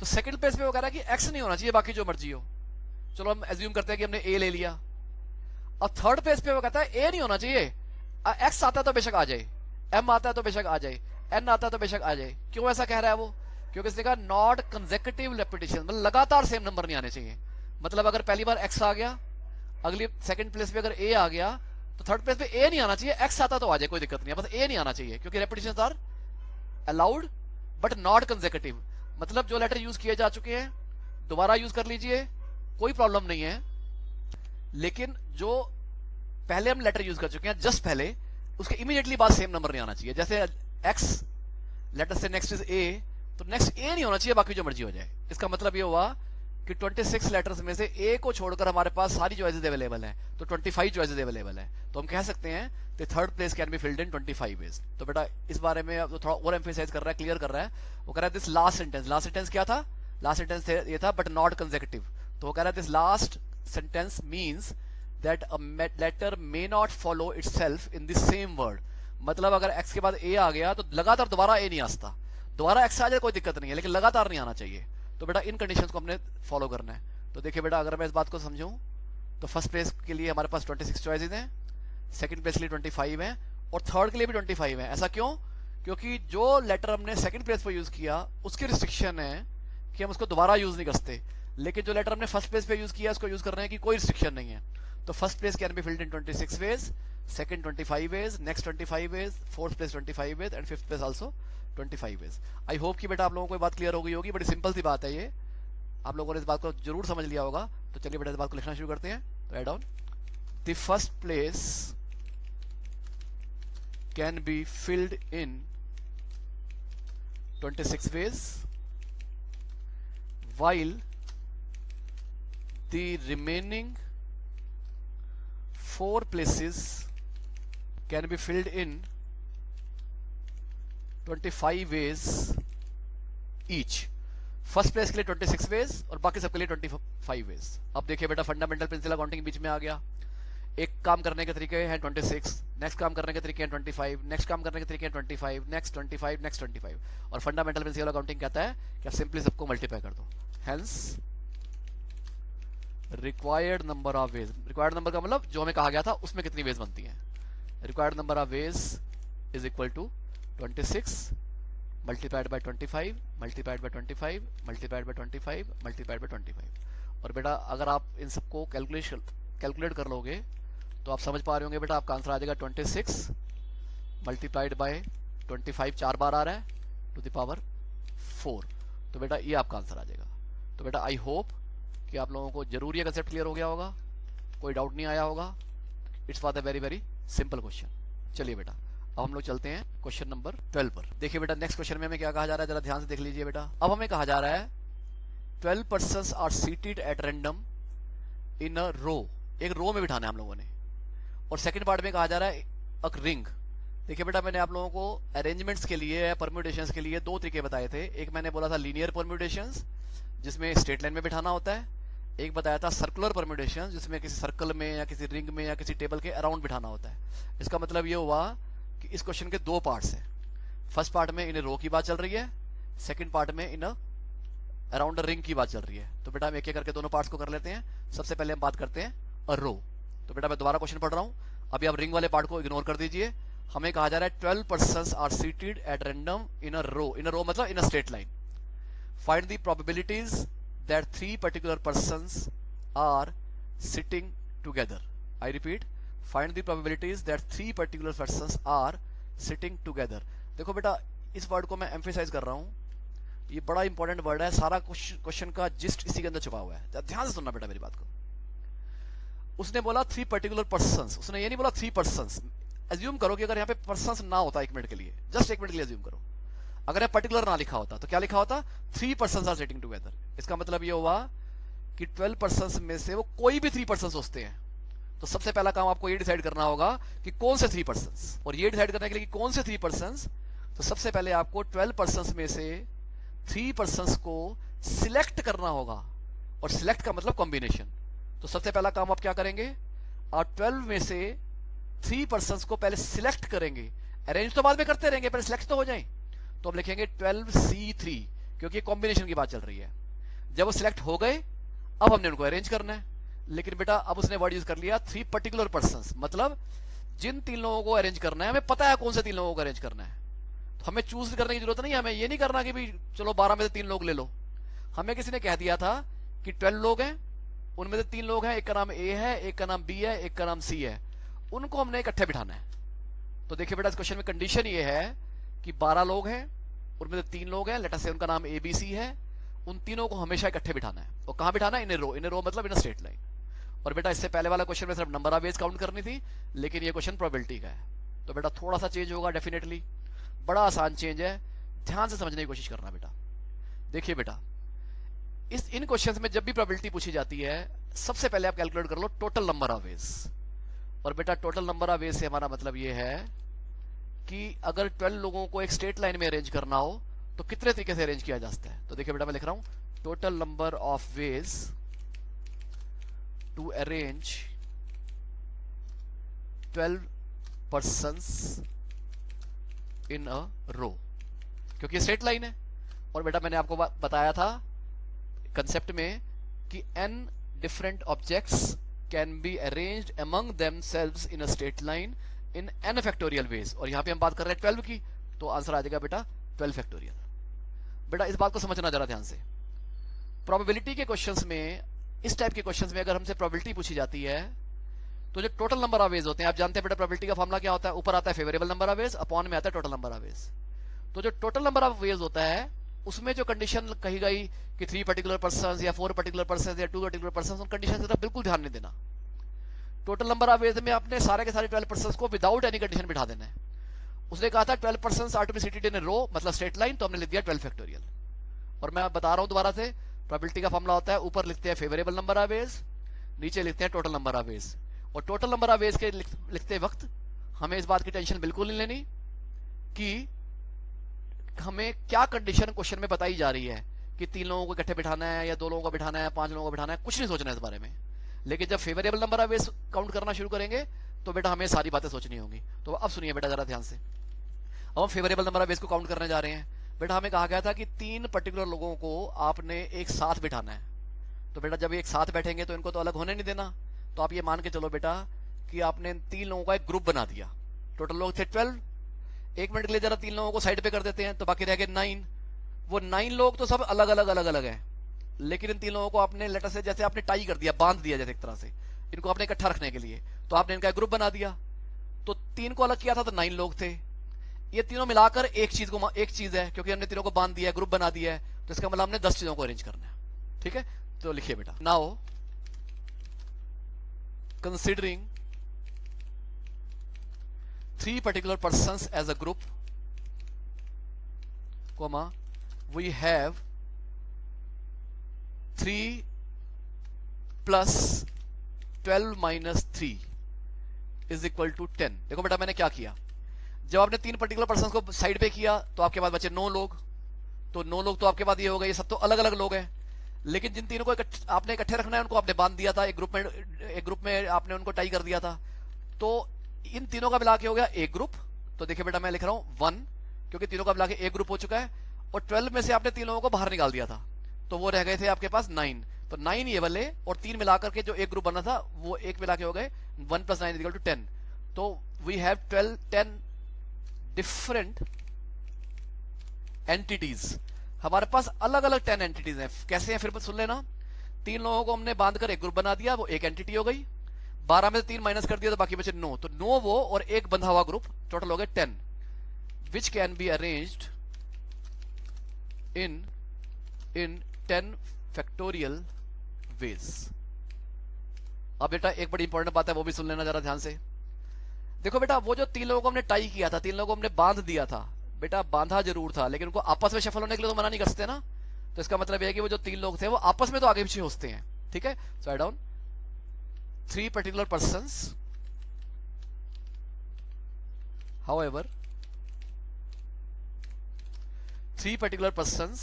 तो सेकंड प्लेस पे वो कह रहा है कि x नहीं होना चाहिए, बाकी जो मर्जी हो। चलो हम एज्यूम करते हैं कि हमने a ले लिया। अब थर्ड प्लेस पे वो कहता है a नहीं होना चाहिए, x आता है तो बेशक आ जाए, m आता है तो बेशक आ जाए, n आता है तो बेशक आ जाए। क्यों ऐसा कह रहा है वो, क्योंकि इसने कहा नॉट कंसेक्यूटिव रेपिटेशन, मतलब लगातार सेम नंबर नहीं आने चाहिए। मतलब अगर पहली बार x आ गया, अगली सेकंड प्लेस पे अगर a आ गया, तो थर्ड प्लेस पे a नहीं आना चाहिए, x आता तो आ जाए, कोई दिक्कत नहीं है, बस a नहीं आना चाहिए। क्योंकि repetitions are allowed but not consecutive, मतलब जो लेटर यूज किए जा चुके हैं दोबारा यूज कर लीजिए, कोई प्रॉब्लम नहीं है। लेकिन जो पहले हम लेटर यूज कर चुके हैं जस्ट पहले, उसके इमीडिएटली बाद सेम नंबर नहीं आना चाहिए। जैसे x लेटर से नेक्स्ट इज a, तो नेक्स्ट a नहीं होना चाहिए, बाकी जो मर्जी हो जाए। इसका मतलब ये हुआ कि 26 लेटर्स में से a को छोड़कर हमारे पास सारी चॉइसेस अवेलेबल हैं, तो 25 चॉइसेस अवेलेबल हैं। तो हम कह सकते हैं the third place can be filled in 25 ways. तो बेटा इस बारे में तो थोड़ा और एम्फेसाइज कर रहा है, क्लियर कर रहा है। वो कह रहा है दिस लास्ट सेंटेंस क्या था, लास्ट सेंटेंस ये था बट नॉट कंसेक्यूटिव। तो वो कह रहा है this last sentence means that a letter may not follow itself in the same word. मतलब अगर x के बाद a आ गया तो लगातार दोबारा a नहीं आ सकता, दोबारा x आ जाए कोई दिक्कत नहीं है, लेकिन लगातार नहीं आना चाहिए। तो बेटा इन कंडीशंस को हमने फॉलो करना है। तो देखिए बेटा अगर मैं इस बात को समझूं तो फर्स्ट प्लेस के लिए हमारे पास 26 चॉइसेस हैं, सेकंड प्लेस के लिए 25 हैं और थर्ड के लिए भी 25 हैं। ऐसा क्यों, क्योंकि जो लेटर हमने सेकंड प्लेस पर यूज किया उसकी रिस्ट्रिक्शन है कि हम उसको दोबारा यूज नहीं कर सकते। लेकिन जो लेटर हमने फर्स्ट प्लेस पे यूज किया उसको यूज करने की कोई रिस्ट्रिक्शन नहीं है। तो first place can be filled in 26 ways, second 25 ways, next 25 ways, fourth place 25 ways and fifth place also 25 ways. I hope कि बेटा आप लोगों को बात क्लियर हो गई होगी। बड़ी सिंपल सी बात है ये, आप लोगों ने इस बात को जरूर समझ लिया होगा। तो चलिए बेटा इस बात को लिखना शुरू करते हैं। तो write down the first place can be filled in 26 ways while the remaining 4 places can be filled in 25 ways each। First place के लिए 26 वेज और बाकी सबके लिए 25 वेज। अब देखिए बेटा फंडामेंटल प्रिंसिपल अकाउंटिंग बीच में आ गया। एक काम करने के तरीके हैं 26, नेक्स्ट काम करने के तरीके हैं 25, नेक्स्ट काम करने के तरीके हैं 25, नेक्स्ट 25, नेक्स्ट 25, और फंडामेंटल प्रिंसिपल अकाउंटिंग कहता है कि आप सिंपली सबको मल्टीप्लाई कर दो। Hence required number of veg, required number का मतलब जो हमें कहा गया था उसमें कितनी वेज बनती है, required number of ways is equal to 26 multiplied by 25 multiplied by 25 multiplied by 25 multiplied by 25। और बेटा अगर आप इन सबको कैलकुलेट कर लोगे तो आप समझ पा रहे होंगे बेटा आपका आंसर आ जाएगा 26 मल्टीप्लाइड बाय 25 4 बार आ रहा है टू द पावर 4। तो बेटा ये आपका आंसर आ जाएगा। तो बेटा आई होप कि आप लोगों को जरूर ये कंसेप्ट क्लियर हो गया होगा, कोई डाउट नहीं आया होगा। It's for the very very simple question. चलिए बेटा अब हम लोग चलते हैं क्वेश्चन नंबर 12 पर। देखिए बेटा नेक्स्ट क्वेश्चन में हमें क्या कहा जा रहा है, जरा ध्यान से देख लीजिए बेटा। अब हमें कहा जा रहा है 12 persons are seated at random in a row, एक रो में बिठाना है हम लोगों ने। और सेकंड पार्ट में कहा जा रहा है अ रिंग। देखिए बेटा मैंने आप लोगों को अरेंजमेंट्स के लिए, परम्यूटेशंस के लिए दो तरीके बताए थे। एक मैंने बोला था लीनियर परम्यूटेशंस जिसमें स्ट्रेट लाइन में बिठाना होता है, एक बताया था सर्कुलर परम्यूटेशन जिसमें किसी सर्कल में या किसी रिंग में या किसी टेबल के अराउंड बिठाना होता है। इसका मतलब ये हुआ कि इस क्वेश्चन के दो पार्ट्स हैं। फर्स्ट पार्ट में इन रो की बात चल रही है, सेकंड पार्ट में इन अराउंड रिंग की बात चल रही है। तो बेटा हम एक एक करके दोनों पार्ट्स को कर लेते हैं। सबसे पहले हम बात करते हैं अ रो। तो बेटा मैं दोबारा क्वेश्चन पढ़ रहा हूं, अभी आप रिंग वाले पार्ट को इग्नोर कर दीजिए। हमें कहा जा रहा है 12 persons are seated at random in a row, in a row मतलब in a straight line. Find the probabilities that 3 particular persons are sitting together. I repeat, find the probabilities that 3 particular persons are sitting together. देखो बेटा इस word को मैं emphasise कर रहा हूं, ये बड़ा इंपॉर्टेंट वर्ड है। सारा क्वेश्चन का जिस्ट इसी के अंदर छुपा हुआ है। ध्यान से सुनना बेटा मेरी बात को। उसने बोला 3 पर्टिकुलर पर्सन्स, उसने ये नहीं बोला 3 पर्सन्स। एज्यूम करो कि अगर यहाँ पे पर्सन्स ना होता, 1 मिनट के लिए, जस्ट 1 मिनट के लिए एज्यूम करो, अगर यहाँ पर्टिकुलर ना लिखा होता तो क्या लिखा होता, 3 पर्सन्स आर सिटिंग टुगेदर। इसका मतलब ये हुआ कि 12 पर्सन्स में से वो कोई भी 3 पर्सन्स होते हैं। तो सबसे पहला काम आपको ये डिसाइड करना होगा कि कौन से 3 पर्सन्स, और ये डिसाइड करने के लिए कि कौन से 3 पर्सन्स, तो सबसे पहले आपको 12 पर्सन्स में से 3 पर्सन्स को सिलेक्ट करना होगा। और सिलेक्ट का मतलब कॉम्बिनेशन। तो सबसे पहला काम आप क्या करेंगे, और 12 में से 3 पर्सन्स को पहले सिलेक्ट करेंगे। अरेंज तो बाद में करते रहेंगे, पहले सिलेक्ट तो हो जाए। तो हम लिखेंगे 12C3 क्योंकि कॉम्बिनेशन की बात चल रही है। जब वो सिलेक्ट हो गए अब हमने उनको अरेंज करना है। लेकिन बेटा अब उसने वर्ड यूज कर लिया 3 पर्टिकुलर पर्सन्स, मतलब जिन 3 लोगों को अरेंज करना है हमें पता है कौन से 3 लोगों को अरेंज करना है। तो हमें चूज करने की जरूरत नहीं है। हमें ये नहीं करना कि भी चलो 12 में से 3 लोग ले लो। हमें किसी ने कह दिया था कि 12 लोग हैं, उनमें से 3 लोग हैं, एक का नाम ए है, एक का नाम बी है, एक का नाम सी है, उनको हमने इकट्ठे बिठाना है। तो देखिए बेटा इस क्वेश्चन में कंडीशन ये है कि 12 लोग हैं, उनमें से 3 लोग हैं, लेटर से उनका नाम ए बी सी है, उन तीनों को हमेशा इकट्ठे बिठाना है। और कहां बिठाना है, इन रो। इन रो मतलब इन स्ट्रेट लाइन। और बेटा इससे पहले वाला क्वेश्चन में सिर्फ नंबर ऑफ वेज काउंट करनी थी, लेकिन ये क्वेश्चन प्रोबेबिलिटी का है। तो बेटा थोड़ा सा चेंज होगा डेफिनेटली, बड़ा आसान चेंज है, ध्यान से समझने की कोशिश करना बेटा। देखिए बेटा इन क्वेश्चंस में जब भी प्रोबेबिलिटी पूछी जाती है सबसे पहले आप कैलकुलेट कर लो टोटल नंबर ऑफ वेज। और बेटा टोटल नंबर ऑफ वेज से हमारा मतलब ये है कि अगर 12 लोगों को एक स्ट्रेट लाइन में अरेंज करना हो तो कितने तरीके से अरेंज किया जा सकता है। तो देखिए बेटा मैं लिख रहा हूं total number of ways to arrange 12 persons in a row, क्योंकि स्ट्रेट लाइन है। और बेटा मैंने आपको बताया था कंसेप्ट में कि n different objects can be arranged among themselves in a straight line in n factorial veg. और यहां पे हम बात कर रहे हैं 12 की, तो आंसर आ जाएगा बेटा 12 फैक्टोरियल। बेटा इस बात को समझना जरा ध्यान से। प्रोबेबिलिटी के क्वेश्चंस में, इस टाइप के क्वेश्चंस में अगर हमसे प्रोबेबिलिटी पूछी जाती है तो जो टोटल नंबर ऑफ वेज होते हैं, आप जानते हैं बेटा प्रोबेबिलिटी का फॉर्मूला क्या होता है, ऊपर आता है favourable number of veg, upon में आता है टोटल नंबर ऑफ वेज। तो जो टोटल नंबर ऑफ वेज होता है उसमें जो कंडीशन कही गई कि 3 पर्टिकुलर पर्सन्स या 4 पर्टिकुलर पर्सन्स या 2 पर्टिकुलर पर्सन्स, उन कंडीशन की तरफ बिल्कुल ध्यान नहीं देना। टोटल नंबर ऑफ वेज में आपने सारे के सारे 12 पर्सन्स को विदाउट एनी कंडीशन बिठा देना है। उसने कहा था 12 persons are to be seated in a row, मतलब स्ट्रेट लाइन, तो हमने लिख दिया 12 फैक्टोरियल। और मैं बता रहा हूं दोबारा से, प्रोबेबिलिटी का फॉर्मूला होता है ऊपर लिखते हैं फेवरेबल नंबर ऑफ वेज, नीचे लिखते हैं टोटल नंबर ऑफ वेज। और टोटल नंबर ऑफ वेज के लिखते वक्त हमें इस बात की टेंशन बिल्कुल नहीं लेनी कि हमें क्या कंडीशन क्वेश्चन में बताई जा रही है कि 3 लोगों को इकट्ठे बिठाना है या 2 लोगों को बिठाना है, 5 लोगों को बिठाना है, कुछ नहीं सोचना है इस बारे में। लेकिन जब favourable number of veg count करना शुरू करेंगे तो बेटा हमें सारी बातें सोचनी होंगी। तो अब सुनिए बेटा जरा ध्यान से, अब हम फेवरेबल नंबर ऑफ वेज को काउंट करने जा रहे हैं। बेटा हमें कहा गया था कि 3 पर्टिकुलर लोगों को आपने एक साथ बिठाना है। तो बेटा जब एक साथ बैठेंगे तो इनको तो अलग होने नहीं देना। तो आप ये मान के चलो बेटा कि आपने 3 लोगों का एक ग्रुप बना दिया। टोटल लोग थे 12। 1 मिनट के लिए जरा 3 लोगों को साइड पे कर देते हैं तो बाकी रह गए 9। वो 9 लोग तो सब अलग अलग हैं, लेकिन इन 3 लोगों को आपने लेटर से जैसे आपने टाई कर दिया, बांध दिया जैसे एक तरह से, इनको आपने इकट्ठा रखने के लिए। तो आपने इनका ग्रुप बना दिया। तो 3 को अलग किया था तो 9 लोग थे। ये तीनों मिलाकर एक चीज है, क्योंकि हमने तीनों को बांध दिया है, ग्रुप बना दिया है, तो इसका मतलब हमने 10 चीजों को अरेंज करना है। ठीक है, तो लिखिए बेटा, now considering 3 particular persons as a group, comma, we have 3 plus 12 minus 3 is equal to 10। देखो बेटा मैंने क्या किया, जब आपने 3 पर्टिकुलर पर्सन को साइड पे किया तो आपके पास बचे 9 लोग। तो 9 लोग तो आपके पास ये हो गए, ये सब तो अलग अलग लोग हैं, लेकिन जिन तीनों को आपने इकट्ठे रखना है उनको आपने बांध दिया था, एक ग्रुप में आपने उनको टाई कर दिया था। तो इन तीनों का मिला के हो गया एक ग्रुप। तो देखिए बेटा मैं लिख रहा हूं 1, क्योंकि तीनों का मिला के एक ग्रुप हो चुका है। और 12 में से आपने 3 लोगों को बाहर निकाल दिया था, तो वो रह गए थे आपके पास 9। तो 9 ये वाले और 3 मिलाकर के जो एक ग्रुप बना था वो एक मिला के हो गए 1 + 9 = 10। तो वी हैव 10 डिफरेंट एंटिटीज। हमारे पास अलग अलग 10 एंटिटीज हैं। कैसे हैं फिर सुन लेना। 3 लोगों को हमने बांधकर एक ग्रुप बना दिया, वो एक एंटिटी हो गई। 12 में से 3 माइनस कर दिया तो बाकी बचे 9। तो 9 वो और एक बंधा हुआ ग्रुप, टोटल हो गए 10, विच can be arranged in 10 factorial veg. अब बेटा एक बड़ी इंपॉर्टेंट बात है, वो भी सुन लेना जरा ध्यान से। देखो बेटा वो जो 3 लोगों को हमने टाई किया था, 3 लोगों को हमने बांध दिया था, बेटा बांधा जरूर था, लेकिन उनको आपस में शफल होने के लिए तो मना नहीं कर सकते ना। तो इसका मतलब यह है कि वो जो 3 लोग थे वो आपस में तो आगे पीछे होते हैं। ठीक है, सो write down 3 particular persons, however 3 particular persons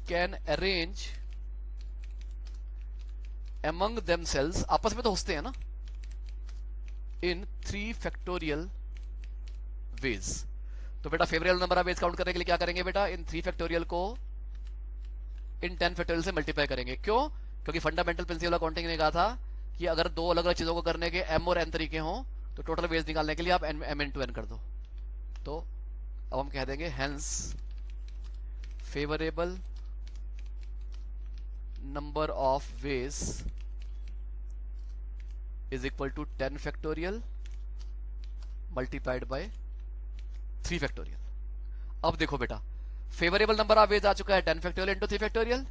can arrange among themselves, आपस में तो होते हैं ना, in 3 factorial ways। तो बेटा favourable number of veg count करने के लिए क्या करेंगे बेटा, इन 3 फैक्टोरियल को इन 10 फैक्टोरियल से मल्टीप्लाई करेंगे। क्यों? क्योंकि फंडामेंटल प्रिंसिपल ऑफ काउंटिंग ने कहा था कि अगर 2 अलग अलग चीजों को करने के m और n तरीके हों तो टोटल वेज निकालने के लिए आप m into n कर दो। तो अब हम कह देंगे hence favourable number of ways is equal to 10 factorial multiplied by 3 factorial. अब देखो बेटा फेवरेबल नंबर ऑफ वेज आ चुका है 10 factorial into 3 factorial.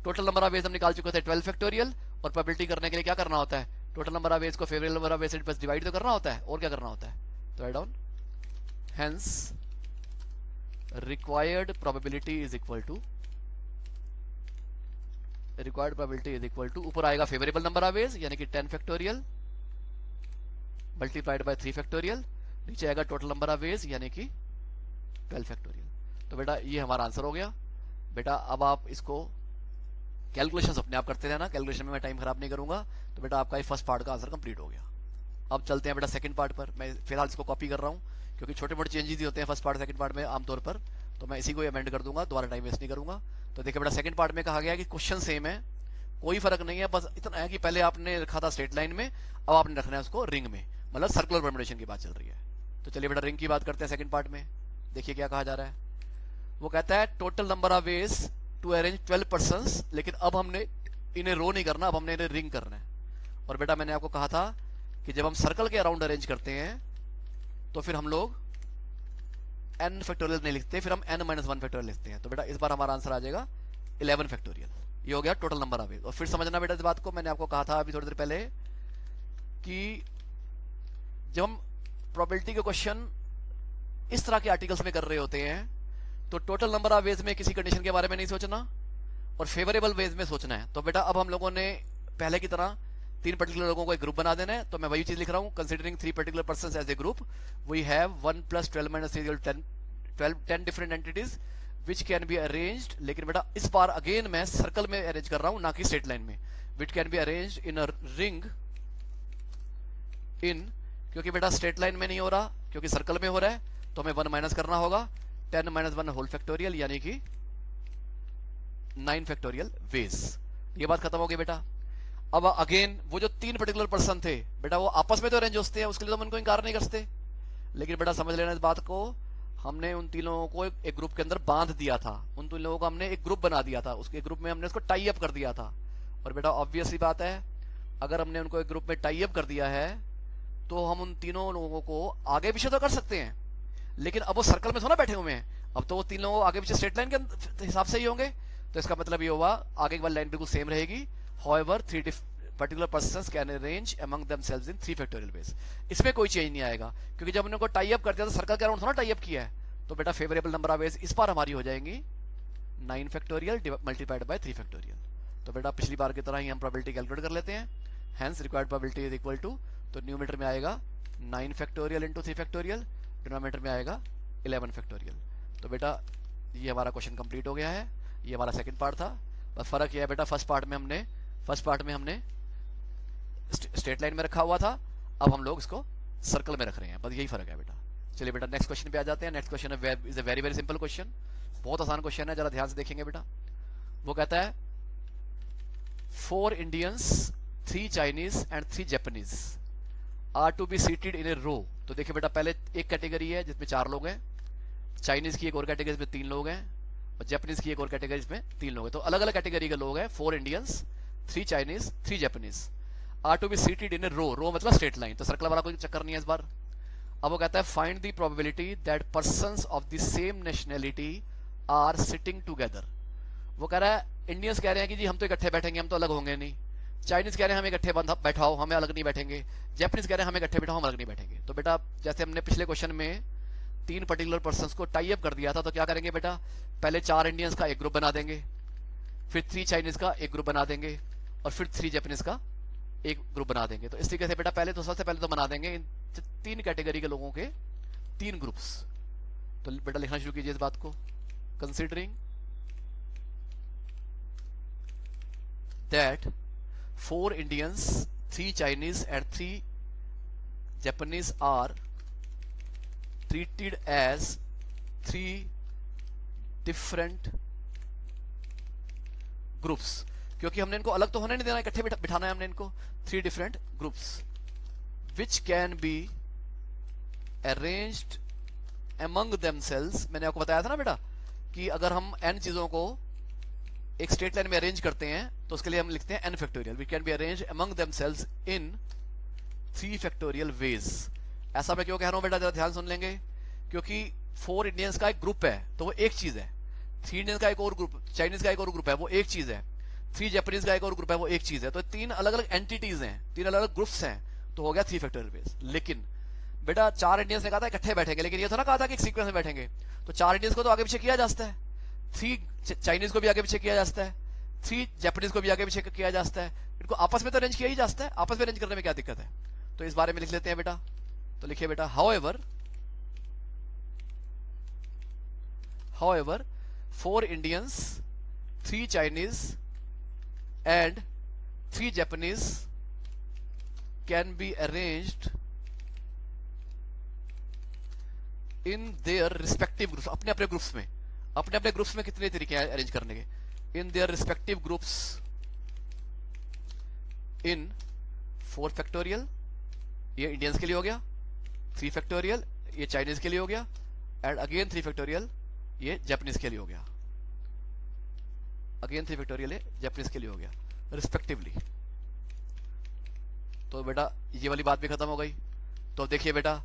Total number of ways हम निकाल चुके थे 12 फैक्टोरियल। और प्रोबेबिलिटी करने के लिए क्या करना होता है, टोटल नंबर ऑफ वेज को फेवरेबल नंबर ऑफ वेज से बस डिवाइड तो करना होता है, और क्या करना होता है। तो write down hence required probability is equal to ऊपर आएगा फेवरेबल नंबर ऑफ वेज यानी कि 10 फैक्टोरियल मल्टीप्लाइड बाय 3 फैक्टोरियल, नीचे आएगा टोटल नंबर ऑफ वेज यानी कि 12 फैक्टोरियल। तो बेटा ये हमारा आंसर हो गया। बेटा अब आप इसको कैलकुलेशन अपने आप करते रहना, कैलकुलेशन में मैं टाइम खराब नहीं करूंगा। तो बेटा आपका ये फर्स्ट पार्ट का आंसर कंप्लीट हो गया। अब चलते हैं बेटा सेकंड पार्ट पर। मैं फिलहाल इसको कॉपी कर रहा हूं क्योंकि छोटे मोटे चेंजेस ही होते हैं फर्स्ट पार्ट सेकंड पार्ट में आमतौर पर, तो मैं इसी को अमेंड कर दूंगा, दोबारा टाइम वेस्ट नहीं करूंगा। तो देखिए बेटा सेकंड पार्ट में कहा गया कि क्वेश्चन सेम है, कोई फर्क नहीं है, बस इतना है कि पहले आपने रखा था स्ट्रेट लाइन में, अब आपने रखना है उसको रिंग में, मतलब सर्कुलर परम्यूटेशन की बात चल रही है। तो चलिए बेटा रिंग की बात करते हैं सेकंड पार्ट में। देखिए क्या कहा जा रहा है, वो कहता है total number of ways to arrange 12 persons, लेकिन अब हमने इन्हें रो नहीं करना, अब हमने इन्हें रिंग करना है। और बेटा मैंने आपको कहा था कि जब हम सर्कल के अराउंड अरेंज करते हैं तो फिर हम लोग n फैक्टोरियल नहीं लिखते, फिर हम n-1 फैक्टोरियल लिखते हैं। तो बेटा इस बार हमारा आंसर आ जाएगा 11 फैक्टोरियल। ये हो गया टोटल नंबर ऑफ वेज। और फिर समझना बेटा इस बात को, मैंने आपको कहा था अभी थोड़ी देर पहले कि जब हम प्रोबेबिलिटी के क्वेश्चन इस तरह के आर्टिकल्स में कर रहे होते हैं तो टोटल नंबर ऑफ वेज में किसी कंडीशन के बारे में नहीं सोचना और फेवरेबल वेज में सोचना है। तो बेटा अब हम लोगों ने पहले की तरह 3 पर्टिकुलर लोगों को एक ग्रुप बना देना है। तो मैं वही चीज लिख रहा हूं, considering 3 particular persons as a group we have 1 + 12 - 3 10 different entities which can be arranged. लेकिन बेटा इस बार अगेन मैं सर्कल में अरेंज कर रहा हूं, ना कि स्ट्रेट लाइन में। Which can be arranged in a ring in, क्योंकि बेटा स्ट्रेट लाइन में नहीं हो रहा, क्योंकि सर्कल में हो रहा है, तो हमें 1 माइनस करना होगा, 10 माइनस 1 होल फैक्टोरियल यानी कि 9 फैक्टोरियल वेज। ये बात खत्म हो गई बेटा। अब अगेन वो जो 3 पर्टिकुलर पर्सन थे बेटा, वो आपस में तो अरेंज होते हैं, उसके लिए तो हम उनको इनकार नहीं करते, लेकिन बेटा समझ लेना इस बात को, हमने उन 3 लोगों को एक ग्रुप के अंदर बांध दिया था, उन 3 लोगों को हमने एक ग्रुप बना दिया था, उसके ग्रुप में हमने उसको टाई अप कर दिया था। और बेटा ऑब्वियस सी बात है, अगर हमने उनको एक ग्रुप में टाई अप कर दिया है तो हम उन तीनों लोगों को आगे पीछे तो कर सकते हैं, लेकिन अब वो सर्कल में थोड़ा बैठे हुए हैं, अब तो वो 3 लोगों आगे पीछे स्ट्रेट लाइन के हिसाब से ही होंगे। तो इसका मतलब ये हुआ आगे वाली लाइन बिल्कुल सेम रहेगी। However, 3 particular persons can arrange among themselves in 3 factorial ways। इसमें कोई चेंज नहीं आएगा, क्योंकि जब उनको टाई अप कर दिया तो सर्कल के अराउंड थोड़ा टाई अप किया है, तो बेटा फेवरेबल नंबर ऑफ वेज इस बार हमारी हो जाएंगी 9 फैक्टोरियल मल्टीप्लाइड बाय 3 फैक्टोरियल। तो बेटा पिछली बार की तरह ही हम प्रोबेबिलिटी कैलकुलेट कर लेते हैं। Hence required probability is equal to, तो न्यूमरेटर में आएगा 9 फैक्टोरियल इंटू 3 फैक्टोरियल, डिनोमिनेटर में आएगा 11 फैक्टोरियल। तो बेटा ये हमारा क्वेश्चन कंप्लीट हो गया है, ये हमारा सेकंड पार्ट था। बस फर्क ये है बेटा, फर्स्ट पार्ट में हमने स्ट्रेट लाइन में रखा हुआ था, अब हम लोग इसको सर्कल में रख रहे हैं, बस यही फर्क है बेटा। चलिए बेटा नेक्स्ट क्वेश्चन पे आ जाते हैं। Next question is a very very simple question, बहुत आसान क्वेश्चन है, जरा ध्यान से देखेंगे बेटा। वो कहता है 4 Indians 3 Chinese and 3 Japanese are to be seated in a row. तो देखिए बेटा, पहले एक कैटेगरी है जिसमें 4 लोग हैं, चाइनीज की एक और कैटेगरी जिसमें 3 लोग हैं, और जापानीज की एक और कैटेगरी जिसमें 3 लोग हैं। तो अलग अलग कैटेगरी के लोग हैं, 4 Indians 3 Chinese 3 Japanese are to be seated in a row मतलब स्ट्रेट लाइन, तो सर्कल वाला कोई चक्कर नहीं है इस बार। अब वो कहता है find the probability that persons of the same nationality are sitting together. वो कह रहा है इंडियंस कह रहे हैं कि जी हम तो इकट्ठे बैठेंगे, हम तो अलग होंगे नहीं। चाइनीज कह रहे हैं हमें इकट्ठे बैठाओ, हमें अलग नहीं बैठेंगे। जापानीज कह रहे हैं हमें इकट्ठे बैठाओ, हम अलग नहीं बैठेंगे। तो बेटा जैसे हमने पिछले क्वेश्चन में 3 पर्टिकुलर पर्संस को टाई अप कर दिया था, तो क्या करेंगे बेटा, पहले 4 इंडियंस का एक ग्रुप बना देंगे, फिर 3 चाइनीज का एक ग्रुप बना देंगे, और फिर 3 जापानीज का एक ग्रुप बना देंगे। तो इस तरीके से बेटा सबसे पहले तो बना देंगे इन 3 कैटेगरी के लोगों के 3 ग्रुप्स। तो बेटा लिखना शुरू कीजिए इस बात को। Considering that 4 Indians 3 Chinese and 3 Japanese are treated as 3 different groups, क्योंकि हमने इनको अलग तो होने नहीं देना, इकट्ठे बिठाना है हमने इनको। 3 different groups which can be arranged among themselves। मैंने आपको बताया था ना बेटा कि अगर हम n चीजों को एक स्ट्रेट लाइन में अरेंज करते हैं तो उसके लिए हम लिखते हैं n factorial, which can be arranged among themselves in 3 factorial ways। ऐसा मैं क्यों कह रहा हूं बेटा, जरा ध्यान सुन लेंगे, क्योंकि 4 इंडियंस का एक ग्रुप है तो वो एक चीज है, 3 इंडियंस का एक और ग्रुप, चाइनीज का एक और ग्रुप है वो एक चीज है, 3 जापानीज का एक और ग्रुप है वो एक चीज है। तो 3 अलग अलग एंटिटीज हैं, 3 अलग अलग ग्रुप्स हैं, तो हो गया 3 फैक्टोरियल बेस। लेकिन बेटा 4 इंडियंस ने कहा था इकट्ठे बैठेंगे, लेकिन ये तो ना कहा था कि एक सीक्वेंस में बैठेंगे। तो 4 इंडियंस को तो आगे पीछे किया जा सकता है, 3 चाइनीज को भी आगे पीछे किया जा सकता है, 3 जापानीज को भी आगे पीछे किया जा सकता है, इनको आपस में तो अरेंज किया ही जा सकता है, आपस में अरेंज करने में क्या दिक्कत है। तो इस बारे में लिख लेते हैं बेटा। तो लिखिए बेटा however 4 Indians 3 Chinese and 3 Japanese can be arranged in their respective groups। अपने अपने ग्रुप्स में, अपने अपने ग्रुप्स में कितने तरीके हैं अरेंज करने के। in their respective groups in 4 factorial, ये इंडियंस के लिए हो गया, 3 फैक्टोरियल ये चाइनीज के लिए हो गया, एंड अगेन 3 फैक्टोरियल ये जापानीज के लिए हो गया, अगेन 3 फैक्टोरियल ये जापानीज के लिए हो गया रिस्पेक्टिवली। तो बेटा ये वाली बात भी खत्म हो गई। तो देखिए बेटा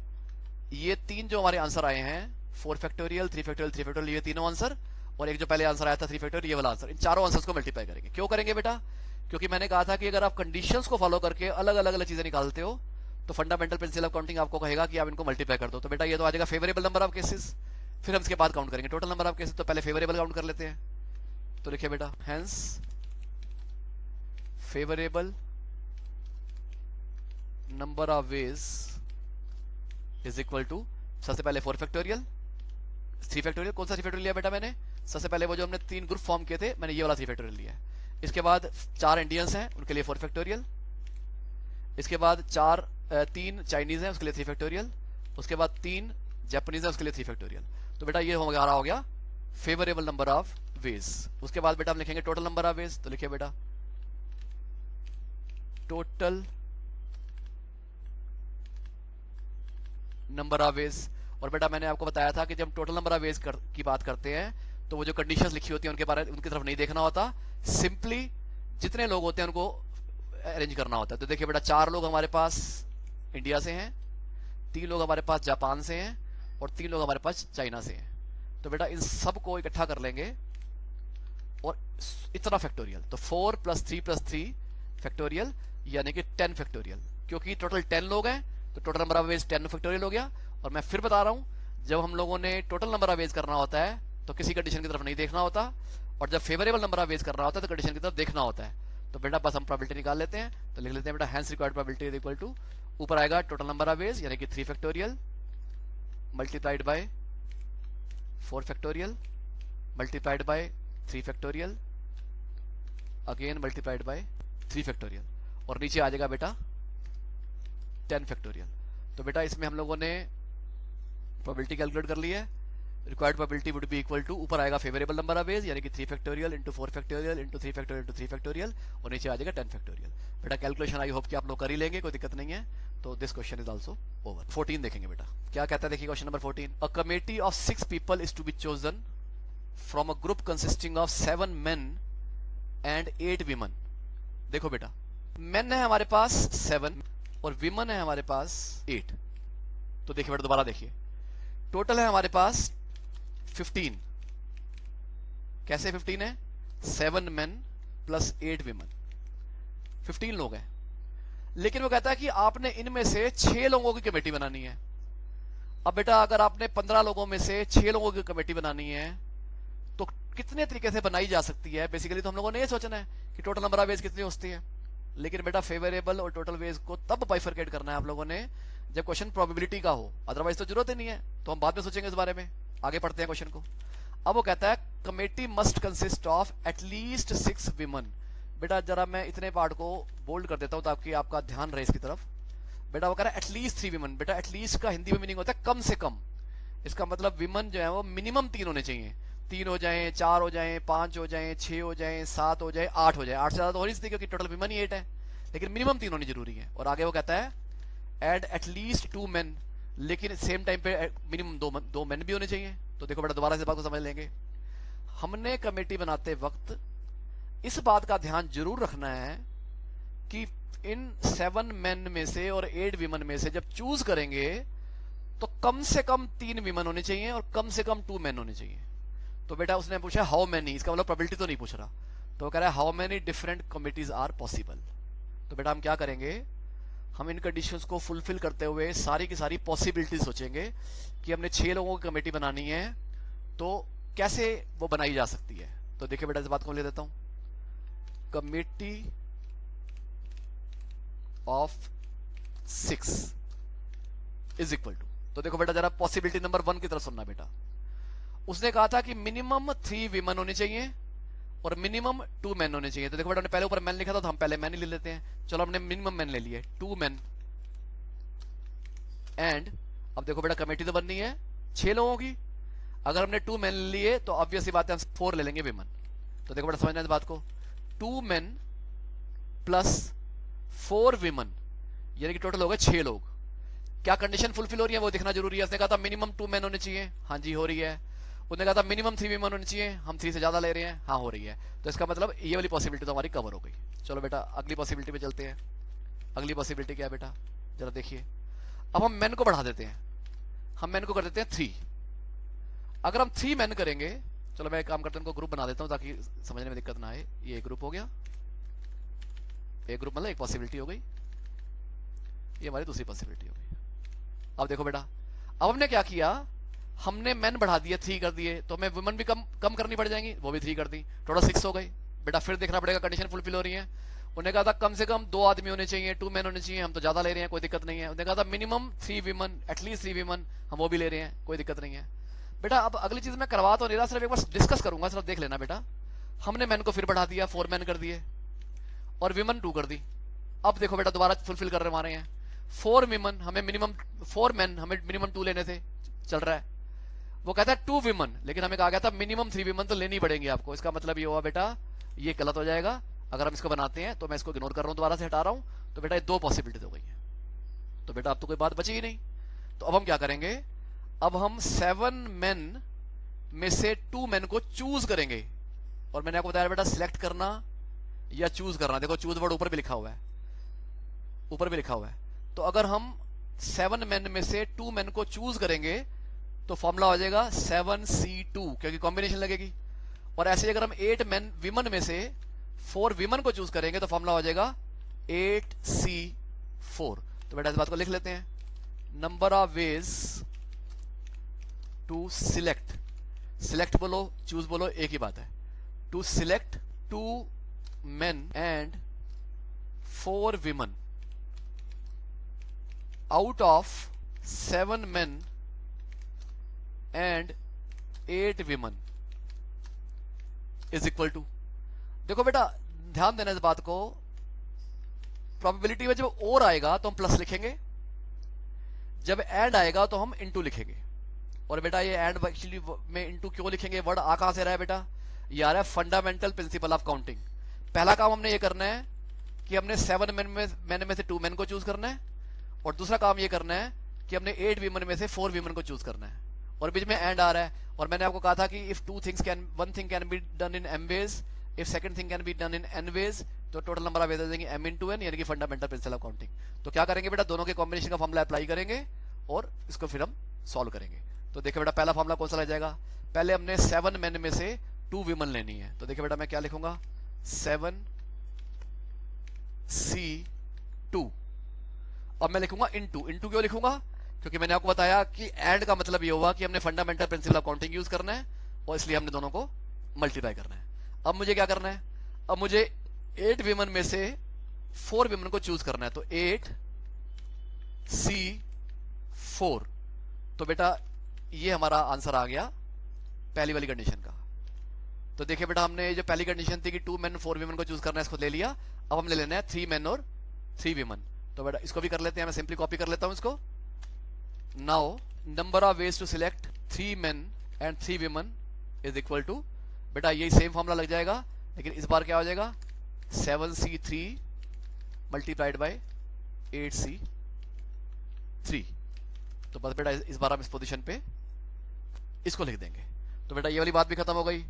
ये 3 जो हमारे आंसर आए हैं, 4 फैक्टोरियल 3 फैक्टोरियल 3 फैक्टोरियल, ये तीनों आंसर, और एक जो पहले आंसर आया था 3 फैक्टोरियल ये वाला आंसर, इन चारों आंसर्स को मल्टीप्लाई करेंगे। क्यों करेंगे बेटा, क्योंकि मैंने कहा था कि अगर आप कंडीशंस को फॉलो करके अलग अलग चीजें निकालते हो तो फंडामेंटल प्रिंसिपल ऑफ काउंटिंग आपको कहेगा कि आप इनको मल्टीप्लाई कर दो। तो बेटा ये तो आ जाएगा फेवरेबल नंबर ऑफ केसेस, फिर हम इसके बाद काउंट करेंगे टोटल नंबर ऑफ केसेस। तो पहले फेवरेबल काउंट कर लेते हैं। तो लिखिए बेटा hence favourable number of ways is equal to, सबसे पहले 4 फैक्टोरियल 3 फैक्टोरियल। कौन सा 3 फैक्टोरियल लिया बेटा मैंने, सबसे पहले वो जो हमने 3 ग्रुप फॉर्म किए थे, मैंने ये वाला 3 फैक्टोरियल लिया है। इसके बाद 4 इंडियंस हैं, उनके लिए 4 फैक्टोरियल। इसके बाद 3 चाइनीज हैं, उसके लिए 3 फैक्टोरियल। उसके बाद 3 जापानीज हैं, उसके लिए 3 फैक्टोरियल। तो बेटा ये हमारा हो गया फेवरेबल नंबर ऑफ वेज। उसके बाद बेटा हम लिखेंगे टोटल नंबर ऑफ वेज। तो लिखिए बेटा टोटल नंबर ऑफ वेज। और बेटा मैंने आपको बताया था कि जब टोटल नंबर ऑफ वेज की बात करते हैं तो वो जो कंडीशंस लिखी होती है उनकी तरफ नहीं देखना होता, सिंपली जितने लोग होते हैं उनको अरेंज करना होता है। तो देखिए बेटा 4 लोग हमारे पास इंडिया से हैं, 3 लोग हमारे पास जापान से हैं और 3 लोग हमारे पास चाइना से हैं। तो बेटा इन सब को इकट्ठा कर लेंगे और इतना फैक्टोरियल, तो 4 + 3 + 3 फैक्टोरियल यानी कि 10 फैक्टोरियल। क्योंकि टोटल 10 लोग हैं तो total number of veg 10 factorial हो गया। और मैं फिर बता रहा हूं, जब हम लोगों ने टोटल नंबर ऑफ वेज करना होता है तो किसी कंडीशन की तरफ नहीं देखना होता, और जब फेवरेबल नंबर ऑफ वेज करना होता है तो कंडीशन की तरफ देखना होता है। तो बेटा बस हम प्रोबेबिलिटी निकाल लेते हैं। तो लिख लेते हैं बेटा hence required probability is equal to, ऊपर आएगा टोटल नंबर ऑफ वेज यानी कि 3 factorial multiplied by 4 factorial multiplied by 3 factorial again multiplied by 3 factorial, और नीचे आ जाएगा बेटा 10 फैक्टोरियल। तो बेटा इसमें हम लोगों ने प्रोबेबिलिटी कैलकुलेट कर ली है। Required probability would be equal to, ऊपर आएगा फेवरेबल नंबर ऑफ वेज यानी कि 3 factorial into 4 factorial into 3 factorial into 3 factorial, और नीचे आ जाएगा 10 फैक्टोरियल। बेटा कैलकुलेशन आई होप कि आप लोग कर ही लेंगे, कोई दिक्कत नहीं है। तो this question is also over. 14 देखेंगे बेटा क्या कहता है, देखिए question number 14। A committee of 6 people is to be chosen from a group consisting of 7 men and 8 women। देखो बेटा मेन है हमारे पास 7 और विमेन है हमारे पास 8। तो देखिए बेटा दोबारा देखिए, टोटल है हमारे पास 15। कैसे 15 है? 7 men + 8 women, 15 लोग हैं। लेकिन वो कहता है कि आपने इनमें से 6 लोगों की कमेटी बनानी है। अब बेटा अगर आपने 15 लोगों में से 6 लोगों की कमेटी बनानी है तो कितने तरीके से बनाई जा सकती है? बेसिकली तो हम लोगों ने ये सोचना है कि टोटल नंबर ऑफ वेज कितनी होती है, लेकिन बेटा फेवरेबल और टोटल वेज को तब बाइफरकेट करना है आप लोगों ने जब क्वेश्चन प्रोबेबिलिटी का हो, अदरवाइज तो जरूरत ही नहीं है। तो हम बाद में सोचेंगे इस बारे में, आगे पढ़ते हैं क्वेश्चन को। अब वो कहता है committee must consist of at least 6 women। बेटा जरा मैं इतने पार्ट को बोल्ड कर देता हूं ताकि आपका ध्यान रहे इसकी तरफ। बेटा वो कह रहा है एटलीस्ट 3 women। बेटा एटलीस्ट का हिंदी में मीनिंग होता है कम से कम। इसका मतलब विमन जो है वो मिनिमम 3 होने चाहिए। 3 हो जाए, 4 हो जाए, 5 हो जाए, 6 हो जाए, 7 हो जाए, 8 हो जाए। 8 से ज्यादा तो हो नहीं सकती क्योंकि टोटल विमन ही 8 है, लेकिन मिनिमम 3 होनी जरूरी है। और आगे वो कहता है एड एटलीस्ट 2 men, लेकिन सेम टाइम पे मिनिमम 2 men भी होने चाहिए। तो देखो बेटा दोबारा से बात को समझ लेंगे। हमने कमेटी बनाते वक्त इस बात का ध्यान जरूर रखना है कि इन 7 men में से और 8 women में से जब चूज करेंगे तो कम से कम 3 women होने चाहिए और कम से कम 2 men होने चाहिए। तो बेटा उसने पूछा हाउ मेनी, इसका मतलब प्रोबेबिलिटी तो नहीं पूछ रहा। तो कह रहा है how many different committees are possible. तो बेटा हम क्या करेंगे, हम इन कंडीशंस को फुलफिल करते हुए सारी की सारी पॉसिबिलिटी सोचेंगे कि हमने 6 लोगों की कमेटी बनानी है तो कैसे वो बनाई जा सकती है। तो देखिए बेटा इस बात को ले देता हूं, committee of 6 is equal to, तो देखो बेटा जरा पॉसिबिलिटी नंबर 1 की तरफ सुनना बेटा। उसने कहा था कि मिनिमम 3 women होनी चाहिए और मिनिमम 2 men होने चाहिए। तो देखो बेटा हमने पहले ऊपर मैन लिखा था तो हम पहले मैन ही ले लेते हैं। चलो हमने मिनिमम मैन ले लिए 2 men। एंड अब देखो बेटा कमेटी तो बननी है 6 लोगों की। अगर हमने 2 men लिए तो ऑब्वियस बात है हम 4 ले लेंगे विमन। तो देखो बेटा समझना इस बात को, 2 men + 4 women यानी कि टोटल हो गए 6 लोग। क्या कंडीशन फुलफिल हो रही है वो देखना जरूरी है। उसने कहा था मिनिमम 2 men होने चाहिए, हाँ जी हो रही है। उसने कहा था मिनिमम 3 women होनी चाहिए, हम 3 से ज्यादा ले रहे हैं, हाँ हो रही है। तो इसका मतलब ये वाली पॉसिबिलिटी तो हमारी कवर हो गई। चलो बेटा अगली पॉसिबिलिटी पे चलते हैं। अगली पॉसिबिलिटी क्या है बेटा जरा देखिए। अब हम men को बढ़ा देते हैं, हम men को कर देते हैं 3। अगर हम 3 men करेंगे, चलो मैं एक काम करता हूं इनको ग्रुप बना देता हूं ताकि समझने में दिक्कत ना आए। ये ग्रुप हो गया, एक ग्रुप मतलब एक पॉसिबिलिटी हो गई, ये हमारी दूसरी पॉसिबिलिटी हो गई। अब देखो बेटा अब हमने क्या किया, हमने मेन बढ़ा दिए 3 कर दिए, तो हमें वुमेन भी कम करनी पड़ जाएंगी, वो भी 3 कर दी, टोटल 6 हो गई। बेटा फिर देखना पड़ेगा कंडीशन फुलफिल हो रही है। उन्हें कहा था कम से कम 2 आदमी होने चाहिए, 2 men होने चाहिए, हम तो ज्यादा ले रहे हैं, कोई दिक्कत नहीं है। उन्हें कहा था मिनिमम 3 women, एटलीस्ट 3 women, हम वो भी ले रहे हैं, कोई दिक्कत नहीं है। बेटा अब अगली चीज मैं करवा तो नहीं रहा, सिर्फ एक बार डिस्कस करूंगा, सिर्फ देख लेना बेटा। हमने मैन को फिर बढ़ा दिया, 4 मैन कर दिए और विमन 2 कर दी। अब देखो बेटा दोबारा फुलफिल कर रहे हैं 4 विमन, हमें मिनिमम 4 मैन, हमें मिनिमम 2 लेने थे, चल रहा है। वो कहता है 2 विमन, लेकिन हमें कहा गया था मिनिमम 3 विमन तो लेनी पड़ेंगी आपको। इसका मतलब ये हुआ बेटा ये गलत हो जाएगा। अगर हम इसको बनाते हैं तो मैं इसको इग्नोर कर रहा हूं, दोबारा से हटा रहा हूं, तो बेटा ये 2 पॉसिबिलिटी हो गई है। तो बेटा अब तो कोई बात बची ही नहीं। तो अब हम क्या करेंगे, अब हम 7 मैन में से 2 मैन को चूज करेंगे। और मैंने आपको बताया बेटा सिलेक्ट करना या चूज करना, देखो चूज वर्ड ऊपर भी लिखा हुआ है, ऊपर भी लिखा हुआ है। तो अगर हम 7 मैन में से 2 मैन को चूज करेंगे तो फॉर्मूला हो जाएगा 7C2, क्योंकि कॉम्बिनेशन लगेगी। और ऐसे अगर हम 8 मैन विमन में से 4 विमन को चूज करेंगे तो फॉर्मूला हो जाएगा 8C4। तो बेटा इस बात को लिख लेते हैं, number of ways to select, select बोलो चूज बोलो एक ही बात है, to select 2 men and 4 women out of 7 men and 8 women is equal to। देखो बेटा ध्यान देना इस बात को, प्रोबेबिलिटी में जब और आएगा तो हम प्लस लिखेंगे, जब एंड आएगा तो हम इनटू लिखेंगे। और बेटा ये एंड एक्चुअली में इनटू क्यों लिखेंगे, वर्ड आ कहां से रहा है बेटा, ये आ रहा है फंडामेंटल प्रिंसिपल ऑफ काउंटिंग। पहला काम हमने ये करना है कि हमने 7 मैन में से 2 मैन को चूज करना है, और दूसरा काम ये करना है कि हमने 8 वीमन में से 4 वीमन को चूज करना है, और बीच में एंड आ रहा है। और मैंने आपको कहा था कि if one thing can be done in m ways, if second thing can be done in n ways, तो टोटल नंबर ऑफ वेज आ जाएंगे m into n, यानी कि फंडामेंटल प्रिंसिपल ऑफ काउंटिंग। तो क्या करेंगे बेटा, दोनों के कॉम्बिनेशन का फॉर्मूला अप्लाई करेंगे और इसको फिर हम सॉल्व करेंगे। तो देखिए बेटा पहला फॉर्मूला कौन सा लग जाएगा, पहले हमने 7 मैन में से 2 वीमन लेनी है। तो देखिए बेटा मैं क्या लिखूंगा, 7C2, अब मैं लिखूंगा इनटू, इनटू क्यों लिखूंगा, क्योंकि मैंने आपको बताया कि एंड का मतलब ये हुआ कि हमने fundamental principle of counting use करना है, और इसलिए हमने दोनों को मल्टीप्लाई करना है। अब मुझे क्या करना है, अब मुझे 8 विमन में से 4 विमन को चूज करना है, तो 8C4। तो बेटा ये हमारा आंसर आ गया पहली वाली कंडीशन का। तो देखिए बेटा हमने जो पहली कंडीशन थी कि 2 मैन 4 विमन को चूज करना है, इसको ले लिया। अब हम ले लेना है 3 मैन और 3 विमन। तो बेटा इसको भी कर लेते हैं, मैं सिंपली कॉपी कर लेता हूं इसको। Now number of ways to select 3 man and 3 women is equal to, बेटा यही सेम फॉर्मूला लग जाएगा, लेकिन इस बार क्या हो जाएगा 7C3 मल्टीप्लाइड बाय 8C3। तो बस बेटा इस बार हम इस पोजीशन पे इसको लिख देंगे। तो बेटा ये वाली बात भी खत्म हो गई।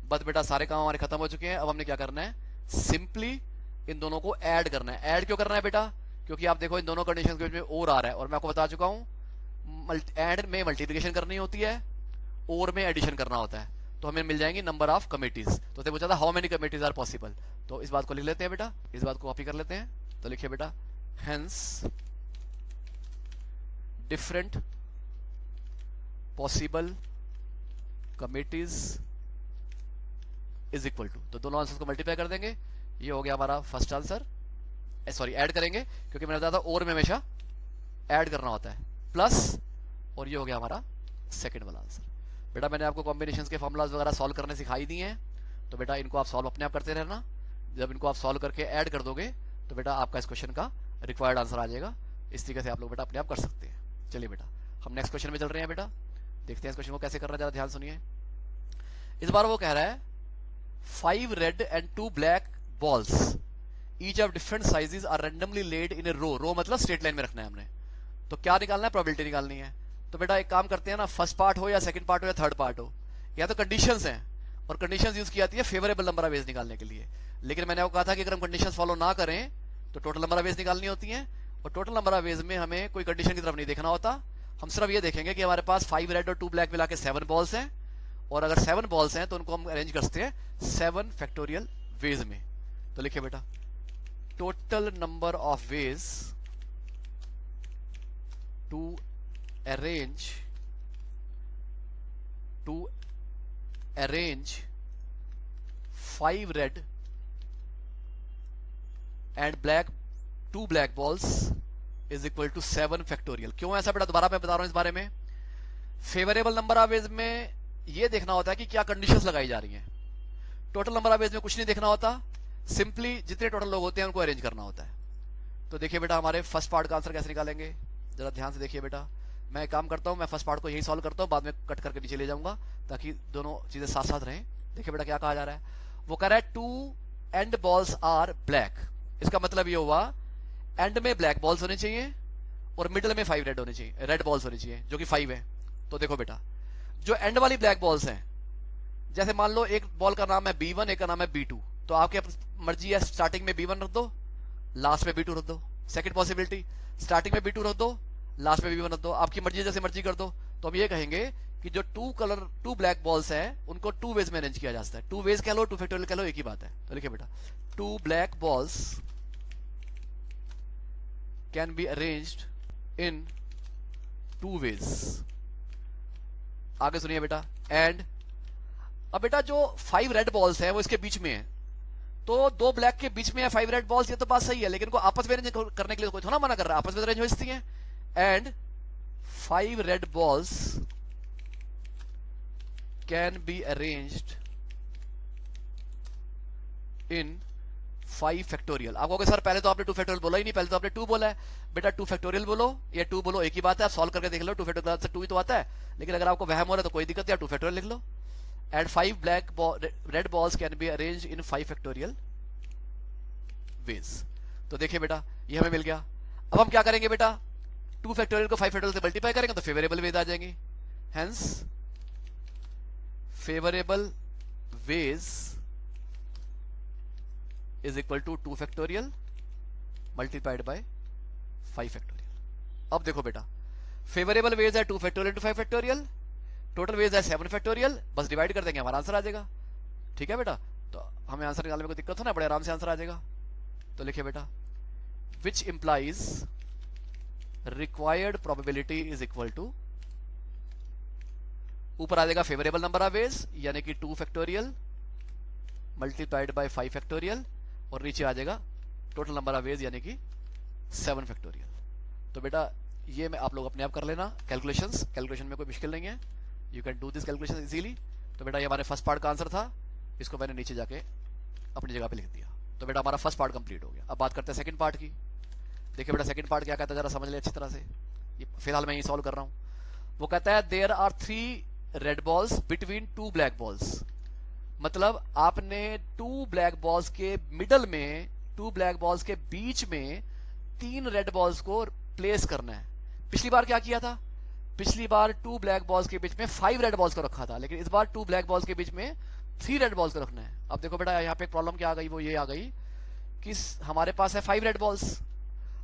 बस बेटा सारे काम हमारे खत्म हो चुके हैं। अब हमने क्या करना है, सिंपली इन दोनों को ऐड करना है। ऐड क्यों करना है बेटा, क्योंकि आप देखो इन दोनों कंडीशन के बीच में और आ रहा है, और मैं आपको बता चुका हूं ऐड में मल्टीप्लिकेशन करनी होती है, और में एडिशन करना होता है। तो हमें मिल जाएंगी नंबर ऑफ कमिटीज। तो उसने पूछा था how many committees are possible, तो इस बात को लिख लेते हैं बेटा, इस बात को कॉपी कर लेते हैं। तो लिखिए बेटा hence different possible committees is equal to, तो दोनों आंसर को मल्टीप्लाई कर देंगे। ये हो गया हमारा फर्स्ट आंसर, सॉरी ऐड करेंगे, क्योंकि मैंने बताया था और में हमेशा ऐड करना होता है, प्लस, और ये हो गया हमारा सेकंड वाला आंसर। बेटा मैंने आपको कॉम्बिनेशंस के फॉर्मुलाज वगैरह सॉल्व करने सिखाई दिए हैं, तो बेटा इनको आप सॉल्व अपने आप करते रहना। जब इनको आप सॉल्व करके ऐड कर दोगे तो बेटा आपका इस क्वेश्चन का रिक्वायर्ड आंसर आ जाएगा। इस तरीके से आप लोग बेटा अपने आप कर सकते हैं। चलिए बेटा हम नेक्स्ट क्वेश्चन में चल रहे हैं। बेटा देखते हैं इस क्वेश्चन को कैसे करना, जरा ध्यान सुनिए। इस बार वो कह रहा है 5 red and 2 black balls each of different sizes are randomly laid in a row, row मतलब स्ट्रेट लाइन में रखना है हमने। तो क्या निकालना है, प्रोबेबिलिटी निकालनी है। तो बेटा एक काम करते हैं ना, फर्स्ट पार्ट हो या सेकंड पार्ट हो या थर्ड पार्ट हो, या तो कंडीशंस हैं, और कंडीशंस यूज की जाती है फेवरेबल नंबर ऑफ वेज निकालने के लिए। लेकिन मैंने आपको कहा था कि अगर हम कंडीशंस फॉलो ना करें तो टोटल नंबर ऑफ वेज निकालनी होती है, और टोटल नंबर ऑफ वेज में हमें कोई कंडीशन की तरफ नहीं देखना होता। हम सिर्फ ये देखेंगे कि हमारे पास 5 रेड और 2 ब्लैक मिला के 7 बॉल्स हैं, और अगर 7 बॉल्स हैं तो उनको हम अरेंज करते हैं 7 फैक्टोरियल वेज में। तो लिखिए बेटा total number of ways to arrange 5 red and 2 black balls is equal to 7 factorial. क्यों ऐसा बेटा, दोबारा मैं बता रहा हूं इस बारे में। फेवरेबल नंबर ऑफ वेज में यह देखना होता है कि क्या कंडीशंस लगाई जा रही हैं। टोटल नंबर ऑफ वेज में कुछ नहीं देखना होता, सिंपली जितने टोटल लोग होते हैं उनको अरेंज करना होता है। तो देखिए बेटा हमारे फर्स्ट पार्ट का आंसर कैसे निकालेंगे, जरा ध्यान से देखिए बेटा। मैं एक काम करता हूं, मैं फर्स्ट पार्ट को यही सॉल्व करता हूं, बाद में कट करके नीचे ले जाऊंगा ताकि दोनों चीजें साथ साथ रहें। देखिए बेटा क्या कहा जा रहा है, वो कह रहा है 2 एंड बॉल्स आर ब्लैक। इसका मतलब ये हुआ एंड में ब्लैक बॉल्स होने चाहिए और मिडल में 5 रेड होने चाहिए, रेड बॉल्स होनी चाहिए जो कि 5 है। तो देखो बेटा जो एंड वाली ब्लैक बॉल्स हैं, जैसे मान लो एक बॉल का नाम है B1, एक का नाम है B2, तो आपके मर्जी है स्टार्टिंग में B1 रख दो, लास्ट में B2 रख दो। सेकंड पॉसिबिलिटी, स्टार्टिंग में B2 रख दो, लास्ट में B1 रख दो, आपकी मर्जी जैसे मर्जी कर दो। तो हम ये कहेंगे कि जो 2 ब्लैक बॉल्स हैं उनको 2 वेज में अरेंज किया जा सकता है। 2 वेज कह लो, 2 फैक्टोरियल कह लो, एक ही बात है। तो लिखिए बेटा 2 black balls can be arranged in 2 ways. आगे सुनिए बेटा, एंड अब बेटा जो 5 रेड बॉल्स हैं वो इसके बीच में है, तो 2 ब्लैक के बीच में है 5 रेड बॉल्स, ये तो बात सही है, लेकिन इनको आपस में अरेंज करने के लिए कोई थोड़ा मना कर रहा है, आपस में अरेंज हो सकती हैं। And 5 red balls can be arranged in 5 factorial. आप कहोगे सर पहले तो आपने 2 फैक्टोरियल बोला ही नहीं, पहले तो आपने 2 बोला है। बेटा 2 फैक्टोरियल बोलो या 2 बोलो, एक ही बात है, आप सॉल्व करके देख लो, 2 फैक्टोरियल से 2 ही तो आता है। लेकिन अगर आपको वहम हो रहा है तो कोई दिक्कत नहीं, 2 फैक्टोरियल लिख लो। And 5 black red balls can be arrange in 5 factorial ways. तो देखिए बेटा ये हमें मिल गया। अब हम क्या करेंगे बेटा, 2 फैक्टोरियल को 5 फैक्टोरियल से मल्टीप्लाई करेंगे तो फेवरेबल वेज आ जाएंगे। Hence favourable ways is equal to 2 factorial multiplied by 5 factorial. अब देखो बेटा फेवरेबल वेज है 2 factorial to 5 factorial, total ways है 7 फैक्टोरियल, बस डिवाइड कर देंगे हमारा आंसर आ जाएगा। ठीक है बेटा, तो हमें आंसर निकालने में कोई दिक्कत हो ना, बड़े आराम से आंसर आ जाएगा। तो लिखिए बेटा which implies required probability is equal to, ऊपर आ जाएगा फेवरेबल नंबर ऑफ वेज यानी कि 2 फैक्टोरियल मल्टीप्लाइड बाय 5 फैक्टोरियल, और नीचे आ जाएगा टोटल नंबर ऑफ वेज यानी कि 7 फैक्टोरियल। तो बेटा ये मैं आप लोग अपने आप कर लेना कैलकुलेशन में कोई मुश्किल नहीं है, you can do this calculation easily. तो बेटा ये हमारे फर्स्ट पार्ट का आंसर था, इसको मैंने नीचे जाके अपनी जगह पे लिख दिया। तो बेटा हमारा फर्स्ट पार्ट कंप्लीट हो गया। अब बात करते हैं सेकंड पार्ट की। देखिए बेटा सेकंड पार्ट क्या कहता है, जरा समझ ले अच्छी तरह से, ये फिलहाल मैं ये सॉल्व कर रहा हूं। वो कहता है there are 3 red balls between 2 black balls. मतलब आपने 2 ब्लैक बॉल्स के मिडल में, 2 ब्लैक बॉल्स के बीच में 3 रेड बॉल्स को प्लेस करना है। पिछली बार क्या किया था, पिछली बार 2 ब्लैक बॉल्स के बीच में 5 रेड बॉल्स को रखा था, लेकिन इस बार 2 ब्लैक बॉल्स के बीच में 3 रेड बॉल्स को रखना है। अब देखो बेटा यहाँ पे एक प्रॉब्लम क्या आ गई, वो ये आ गई कि हमारे पास है 5 रेड बॉल्स,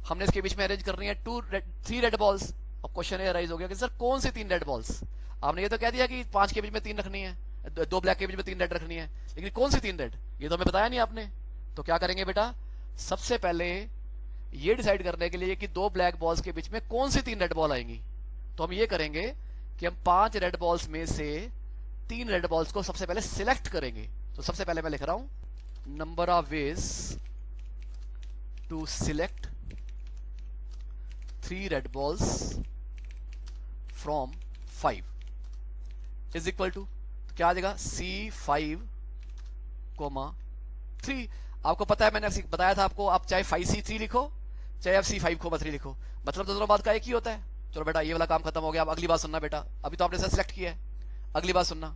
हमने इसके बीच में अरेंज करनी है 3 रेड बॉल्स। अब क्वेश्चन ये राइज हो गया कि सर कौन सी 3 रेड बॉल्स, आपने ये तो कह दिया कि 5 के बीच में 3 रखनी है, 2 ब्लैक के बीच में 3 रेड रखनी है, लेकिन कौन सी 3 रेड ये तो हमें बताया नहीं आपने। तो क्या करेंगे बेटा, सबसे पहले ये डिसाइड करने के लिए कि 2 ब्लैक बॉल्स के बीच में कौन सी 3 रेड बॉल आएंगी, तो हम ये करेंगे कि हम 5 रेड बॉल्स में से 3 रेड बॉल्स को सबसे पहले सिलेक्ट करेंगे। तो सबसे पहले मैं लिख रहा हूं number of ways to select 3 red balls from 5 is equal to, तो क्या आ जाएगा C5, 3। आपको पता है मैंने बताया था आपको, आप चाहे 5C3 लिखो चाहे आप C5,3 लिखो, मतलब दोनों बात का एक ही होता है। चलो बेटा ये वाला काम खत्म हो गया। अब अगली बात सुनना बेटा, अभी तो आपने सिलेक्ट किया है, अगली बात सुनना।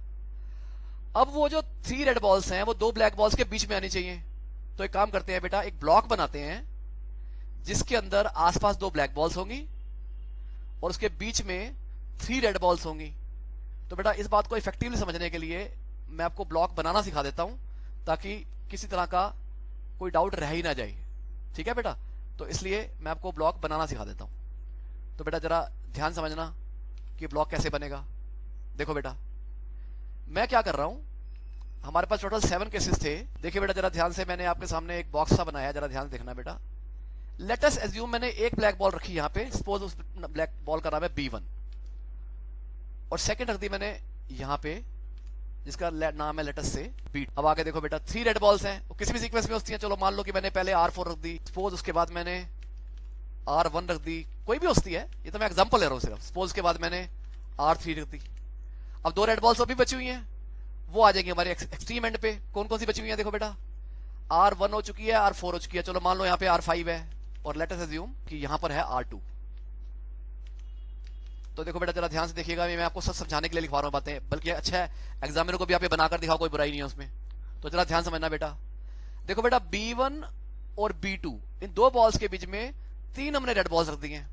अब वो जो 3 रेड बॉल्स हैं वो 2 ब्लैक बॉल्स के बीच में आनी चाहिए। तो एक काम करते हैं बेटा, एक ब्लॉक बनाते हैं जिसके अंदर आसपास 2 ब्लैक बॉल्स होंगी और उसके बीच में 3 रेड बॉल्स होंगी। तो बेटा इस बात को इफेक्टिवली समझने के लिए मैं आपको ब्लॉक बनाना सिखा देता हूं ताकि किसी तरह का कोई डाउट रह ही ना जाए। ठीक है बेटा, तो इसलिए मैं आपको ब्लॉक बनाना सिखा देता हूं। तो बेटा जरा ध्यान समझना कि ब्लॉक कैसे बनेगा। देखो बेटा मैं क्या कर रहा हूं, हमारे पास टोटल 7 केसेस थे। देखिए बेटा जरा ध्यान से, मैंने आपके सामने एक बॉक्स सा बनाया है, जरा ध्यान से देखना बेटा। लेट अस एज्यूम मैंने एक ब्लैक बॉल रखी यहां पे, सपोज उस ब्लैक बॉल का नाम है B1, और सेकंड रख दी मैंने यहां पे जिसका नाम है लेटस से B। अब आगे देखो बेटा 3 रेड बॉल्स हैं, वो किसी भी सीक्वेंस में होती हैं। चलो मान लो कि मैंने पहले R4 रख दी, सपोज उसके बाद मैंने R1 रख दी, कोई भी होती है, ये तो मैं एग्जांपल ले रहा हूं सिर्फ। सपोज के बाद मैंने R3 रख दी। अब 2 रेड बॉल्स अभी बची हुई हैं, वो आ जाएंगे हमारे एक्सट्रीम एंड पे। कौन कौन सी बची हुई है देखो बेटा, R1 हो चुकी है, R4 हो चुकी है, चलो मान लो यहाँ पे R5 है, और लेट अस अज्यूम कि यहाँ पर है R2। तो देखो बेटा जरा ध्यान से देखिएगा, मैं आपको सब समझाने के लिए लिखवा रहा हूँ बातें, बल्कि अच्छा है एग्जामिनर को भी आप ये बनाकर दिखाओ, कोई बुराई नहीं है उसमें। तो जरा ध्यान समझना बेटा। देखो बेटा B1 और B2 इन दो बॉल्स के बीच में 3 हमने रेड बॉल्स रख दी हैं।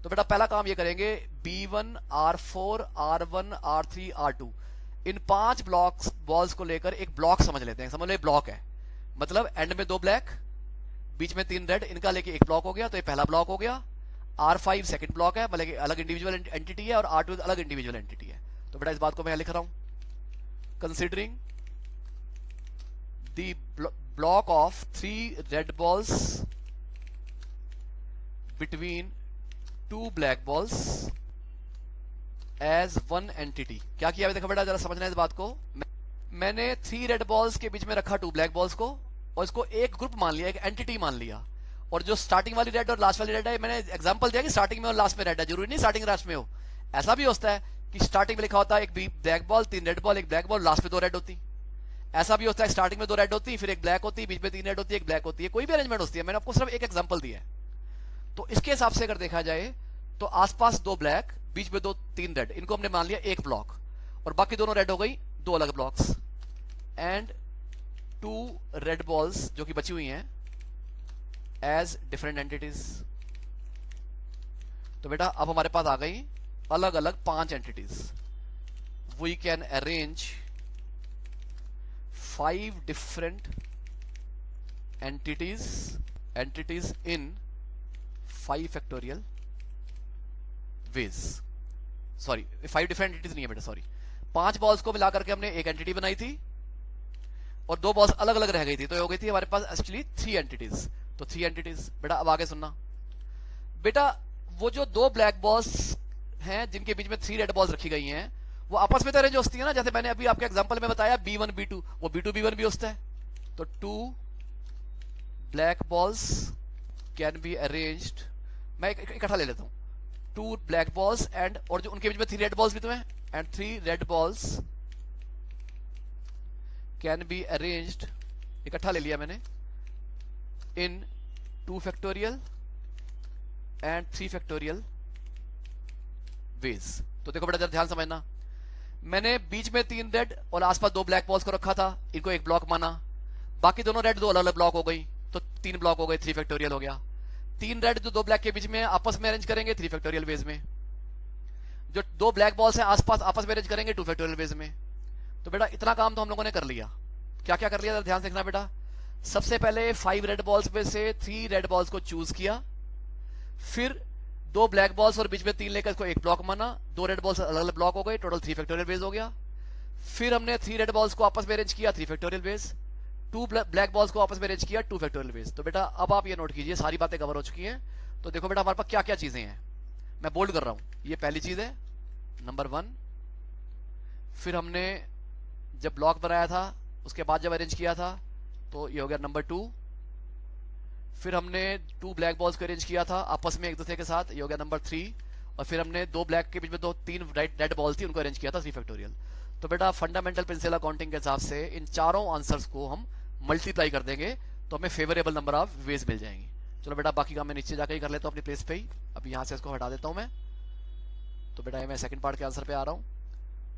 तो बेटा पहला काम ये करेंगे, B1 R4 R1 R3 R2 इन 5 ब्लॉक्स बॉल्स को लेकर एक ब्लॉक समझ लेते हैं। समझ लो ब्लॉक है, मतलब एंड में 2 ब्लैक, बीच में 3 रेड, इनका लेके एक ब्लॉक हो गया। तो ये पहला ब्लॉक हो गया। R5 सेकंड ब्लॉक है, मतलब अलग इंडिविजुअल एंटिटी है, और R2 अलग इंडिविजुअल एंटिटी है। तो बेटा इस बात को मैं लिख रहा हूं, considering the block of 3 red balls between 2 black balls as 1 entity. क्या किया देखो बेटा, जरा समझना है इस बात को। मैंने 3 रेड बॉल्स के बीच में रखा 2 ब्लैक बॉल्स को, और इसको एक ग्रुप मान लिया, एक एंटिटी मान लिया। और जो स्टार्टिंग वाली रेड और लास्ट वाली रेड है, मैंने एग्जांपल दिया कि स्टार्टिंग में और लास्ट में रेड है, जरूरी नहीं स्टार्टिंग लास्ट में हो। ऐसा भी होता है कि स्टार्टिंग में लिखा होता है एक ब्लैक बॉल, 3 रेड बॉल, एक ब्लैक बॉल, लास्ट में 2 रेड होती। ऐसा भी होता है स्टार्टिंग में 2 रेड होती, फिर एक ब्लैक होती, बीच में 3 रेड होती है, एक ब्लैक होती है। कोई भी अरेंजमेंट होती है, मैंने आपको सिर्फ एक एग्जांपल दिया है। तो इसके हिसाब से अगर देखा जाए तो आसपास 2 ब्लैक, बीच में 3 रेड, इनको हमने मान लिया एक ब्लॉक, और बाकी दोनों रेड हो गई 2 अलग ब्लॉक्स, एंड 2 रेड बॉल्स जो कि बची हुई हैं एज डिफरेंट एंटिटीज। तो बेटा अब हमारे पास आ गई अलग अलग 5 entities. We can arrange 5 different entities in 5 factorial ways. Sorry 5 different entities नहीं है बेटा, सॉरी 5 बॉल्स को मिलाकर के हमने एक एंटिटी बनाई थी, और 2 बॉल्स अलग अलग रह गई थी, तो हो गई थी हमारे पास एक्चुअली 3 एंटिटीज। तो 3 एंटिटीज। बेटा अब आगे सुनना बेटा, वो जो 2 ब्लैक बॉल्स हैं जिनके बीच में 3 रेड बॉल्स रखी गई हैं, वो आपस में तो अरेंज होती है ना, जैसे मैंने अभी आपके एग्जांपल में बताया B1 B2, वो B2 B1 भी होता है। तो 2 black balls can be arranged, मैं इकट्ठा ले लेता हूं, 2 ब्लैक बॉल्स एंड, और जो उनके बीच में 3 रेड बॉल्स भी तो हैं, and 3 red balls can be arranged, इकट्ठा ले लिया मैंने, इन 2 फैक्टोरियल एंड 3 फैक्टोरियल वेज। तो देखो बेटा जरा ध्यान समझना, मैंने बीच में 3 रेड और आसपास 2 ब्लैक बॉल्स को रखा था, इनको एक ब्लॉक माना, बाकी दोनों रेड 2 अलग अलग ब्लॉक हो गई, तो 3 ब्लॉक हो गए, 3 फैक्टोरियल हो गया। 3 रेड जो 2 ब्लैक के बीच में आपस में अरेंज करेंगे 3 फैक्टोरियल वेज में, जो 2 ब्लैक बॉल्स हैं आसपास आपस में अरेंज करेंगे 2 फैक्टोरियल वेज में। तो बेटा इतना काम तो हम लोगों ने कर लिया। क्या क्या कर लिया ध्यान से देखना बेटा। सबसे पहले 5 रेड बॉल्स में से 3 रेड बॉल्स को चूज किया, फिर 2 ब्लैक बॉल्स और बीच में 3 लेकर इसको एक ब्लॉक माना, 2 रेड बॉल्स अलग अलग ब्लॉक हो गए, टोटल 3 फैक्टोरियल बेस हो गया। फिर हमने 3 रेड बॉल्स को आपस में अरेंज किया 3 फैक्टोरियल बेस, 2 ब्लैक बॉल्स को आपस में अरेंज किया 2 फैक्टोरियल बेस। तो बेटा अब आप ये नोट कीजिए, सारी बातें कवर हो चुकी हैं। तो देखो बेटा हमारे पास क्या क्या चीजें हैं, मैं बोल्ड कर रहा हूं। ये पहली चीज है नंबर 1। फिर हमने जब ब्लॉक बनाया था उसके बाद जब अरेंज किया था तो ये हो गया नंबर 2। फिर हमने 2 ब्लैक बॉल्स को अरेंज किया था आपस में एक दूसरे के साथ, ये हो गया नंबर 3। और फिर हमने 2 ब्लैक के बीच में 3 रेड बॉल थी, उनको अरेंज किया था 3 फैक्टोरियल। तो बेटा फंडामेंटल प्रिंसिपल अकाउंटिंग के हिसाब से इन चारों आंसर्स को हम मल्टीप्लाई कर देंगे तो हमें फेवरेबल नंबर ऑफ वेज मिल जाएंगी। चलो बेटा बाकी काम मैं नीचे जाकर ही कर लेता हूँ अपनी प्लेस पे ही। अब यहाँ से इसको हटा देता हूँ मैं। तो बेटा मैं सेकंड पार्ट के आंसर पे आ रहा हूँ।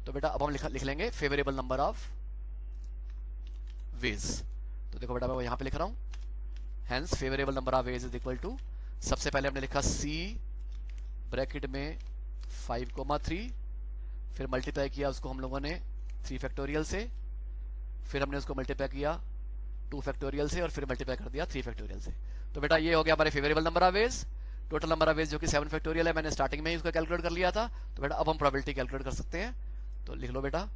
तो बेटा अब हम लिख लेंगे फेवरेबल नंबर ऑफ वेज। तो देखो बेटा मैं यहाँ पे लिख रहा हूँ, hence favourable number of ways is equal to, सबसे पहले हमने लिखा C ब्रैकेट में 5,3, फिर मल्टीप्लाई किया उसको हम लोगों ने 3 फैक्टोरियल से, फिर हमने उसको मल्टीप्लाई किया 2 फैक्टोरियल से, और फिर मल्टीप्लाई कर दिया 3 फैक्टोरियल से। तो बेटा ये हो गया हमारे favourable number of veg. Total number of veg जो कि 7 फैक्टोरियल है, मैंने स्टार्टिंग में ही उसको कैलकुलेट कर लिया था। तो बेटा अब हम प्रोबेबिलिटी कैलकुलेट कर सकते हैं। तो लिख लो बेटा,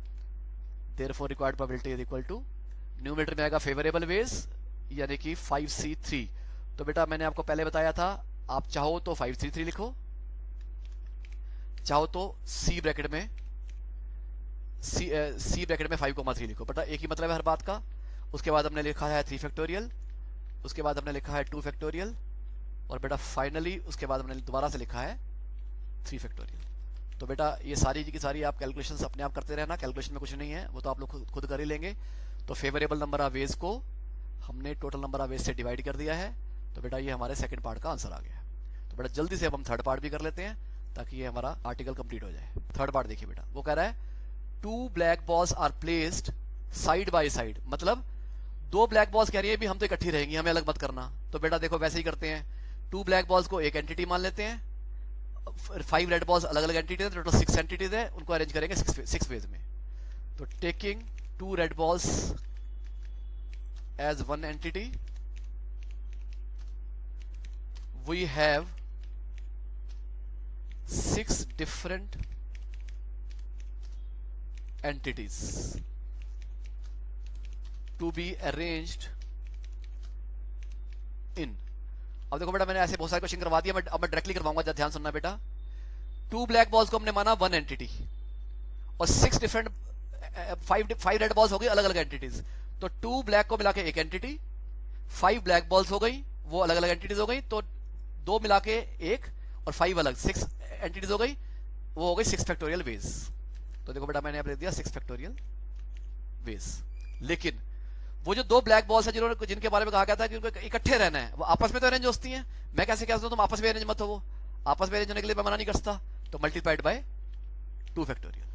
therefore required probability is equal to, numerator में आएगा फेवरेबल वेज यानी कि 5C3। तो बेटा मैंने आपको पहले बताया था, आप चाहो तो 5C3 लिखो, चाहो तो C ब्रैकेट में 5,3 लिखो। बेटा एक ही मतलब है हर बात का। उसके बाद हमने लिखा है 3 फैक्टोरियल, उसके बाद हमने लिखा है 2 फैक्टोरियल, और बेटा फाइनली उसके बाद हमने दोबारा से लिखा है 3 फैक्टोरियल। तो बेटा ये सारी की सारी आप कैलकुलेशंस अपने आप करते रहना, कैलकुलेशन में कुछ नहीं है, वो तो आप लोग खुद कर ही लेंगे। तो फेवरेबल नंबर ऑफ वेज को हमने टोटल नंबर ऑफ वेज से डिवाइड कर दिया है, तो बेटा ये हमारे सेकंड पार्ट का आंसर आ गया। तो बेटा जल्दी से अब हम थर्ड पार्ट भी कर लेते हैं ताकि ये हमारा आर्टिकल कंप्लीट हो जाए। थर्ड पार्ट देखिए बेटा, वो कह रहा है 2 black balls are placed side by side, मतलब 2 ब्लैक बॉल्स कह रही है भी हम तो इकट्ठी रहेंगी, हमें अलग मत करना। तो बेटा देखो वैसे ही करते हैं, 2 ब्लैक बॉल्स को एक एंटिटी मान लेते हैं, 5 रेड बॉल्स अलग अलग एंटिटी है, टोटल 6 एंटिटीज है, उनको अरेंज करेंगे 6 वेज में। तो taking 2 red balls as 1 entity, we have 6 different entities to be arranged in। अब देखो बेटा मैंने ऐसे बहुत सारे क्वेश्चन करवा दिया, अब मैं डायरेक्टली करवाऊंगा, जरा ध्यान सुनना बेटा। 2 ब्लैक बॉल्स को हमने माना 1 एंटिटी और 6 डिफरेंट 5 रेड बॉल्स हो गई अलग अलग एंटिटीज। तो 2 ब्लैक को मिला के एक एंटिटी, 5 ब्लैक बॉल्स हो गई वो अलग अलग एंटिटीज हो गई, तो 2 मिला के एक और 5 अलग 6 एंटिटीज हो गई, वो हो गई 6 फैक्टोरियल वेज। तो देखो बेटा मैंने लिख दिया 6 फैक्टोरियल वेज। लेकिन वो जो 2 ब्लैक बॉल्स है जिनके बारे में कहा गया था कि उनको इकट्ठे रहना है, वो आपस में तो अरेंज होती हैं, मैं कैसे कह सकता हूं तुम आपस में अरेंज मत हो, वो आपस में अरेंज होने के लिए मैं मना नहीं करता, तो मल्टीप्लाइड बाय 2 फैक्टोरियल।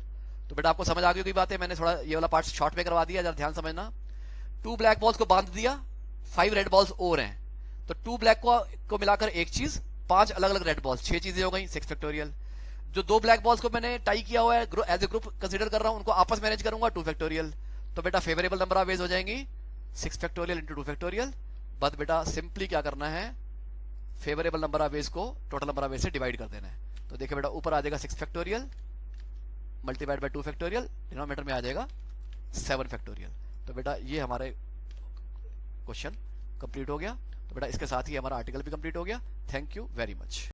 तो बेटा आपको समझ आ गई होगी बात है, मैंने थोड़ा ये वाला पार्ट शॉर्ट में करवा दिया, जरा ध्यान समझना। 2 ब्लैक बॉल्स को बांध दिया, 5 रेड बॉल्स और हैं, तो 2 ब्लैक को मिलाकर एक चीज, 5 अलग अलग रेड बॉल्स, 6 चीजें हो गई 6 फैक्टोरियल। जो 2 ब्लैक बॉल्स को मैंने टाई किया हुआ है एज ए ग्रुप कंसीडर कर रहा हूं, उनको आपस में अरेंज करूंगा 2 फैक्टोरियल। तो बेटा फेवरेबल नंबर ऑफ वेज हो जाएंगी 6 फैक्टोरियल इंटू 2 फैक्टोरियल। बट बेटा सिंपली क्या करना है, फेवरेबल नंबर ऑफ वेज को टोटल नंबर ऑफ वेज से डिवाइड कर देना है। तो देखिए बेटा ऊपर आ जाएगा 6 factorial multiplied bye 2 factorial, denominator में आ जाएगा 7 फैक्टोरियल। तो बेटा ये हमारे क्वेश्चन कंप्लीट हो गया। तो बेटा इसके साथ ही हमारा आर्टिकल भी कंप्लीट हो गया। Thank you very much.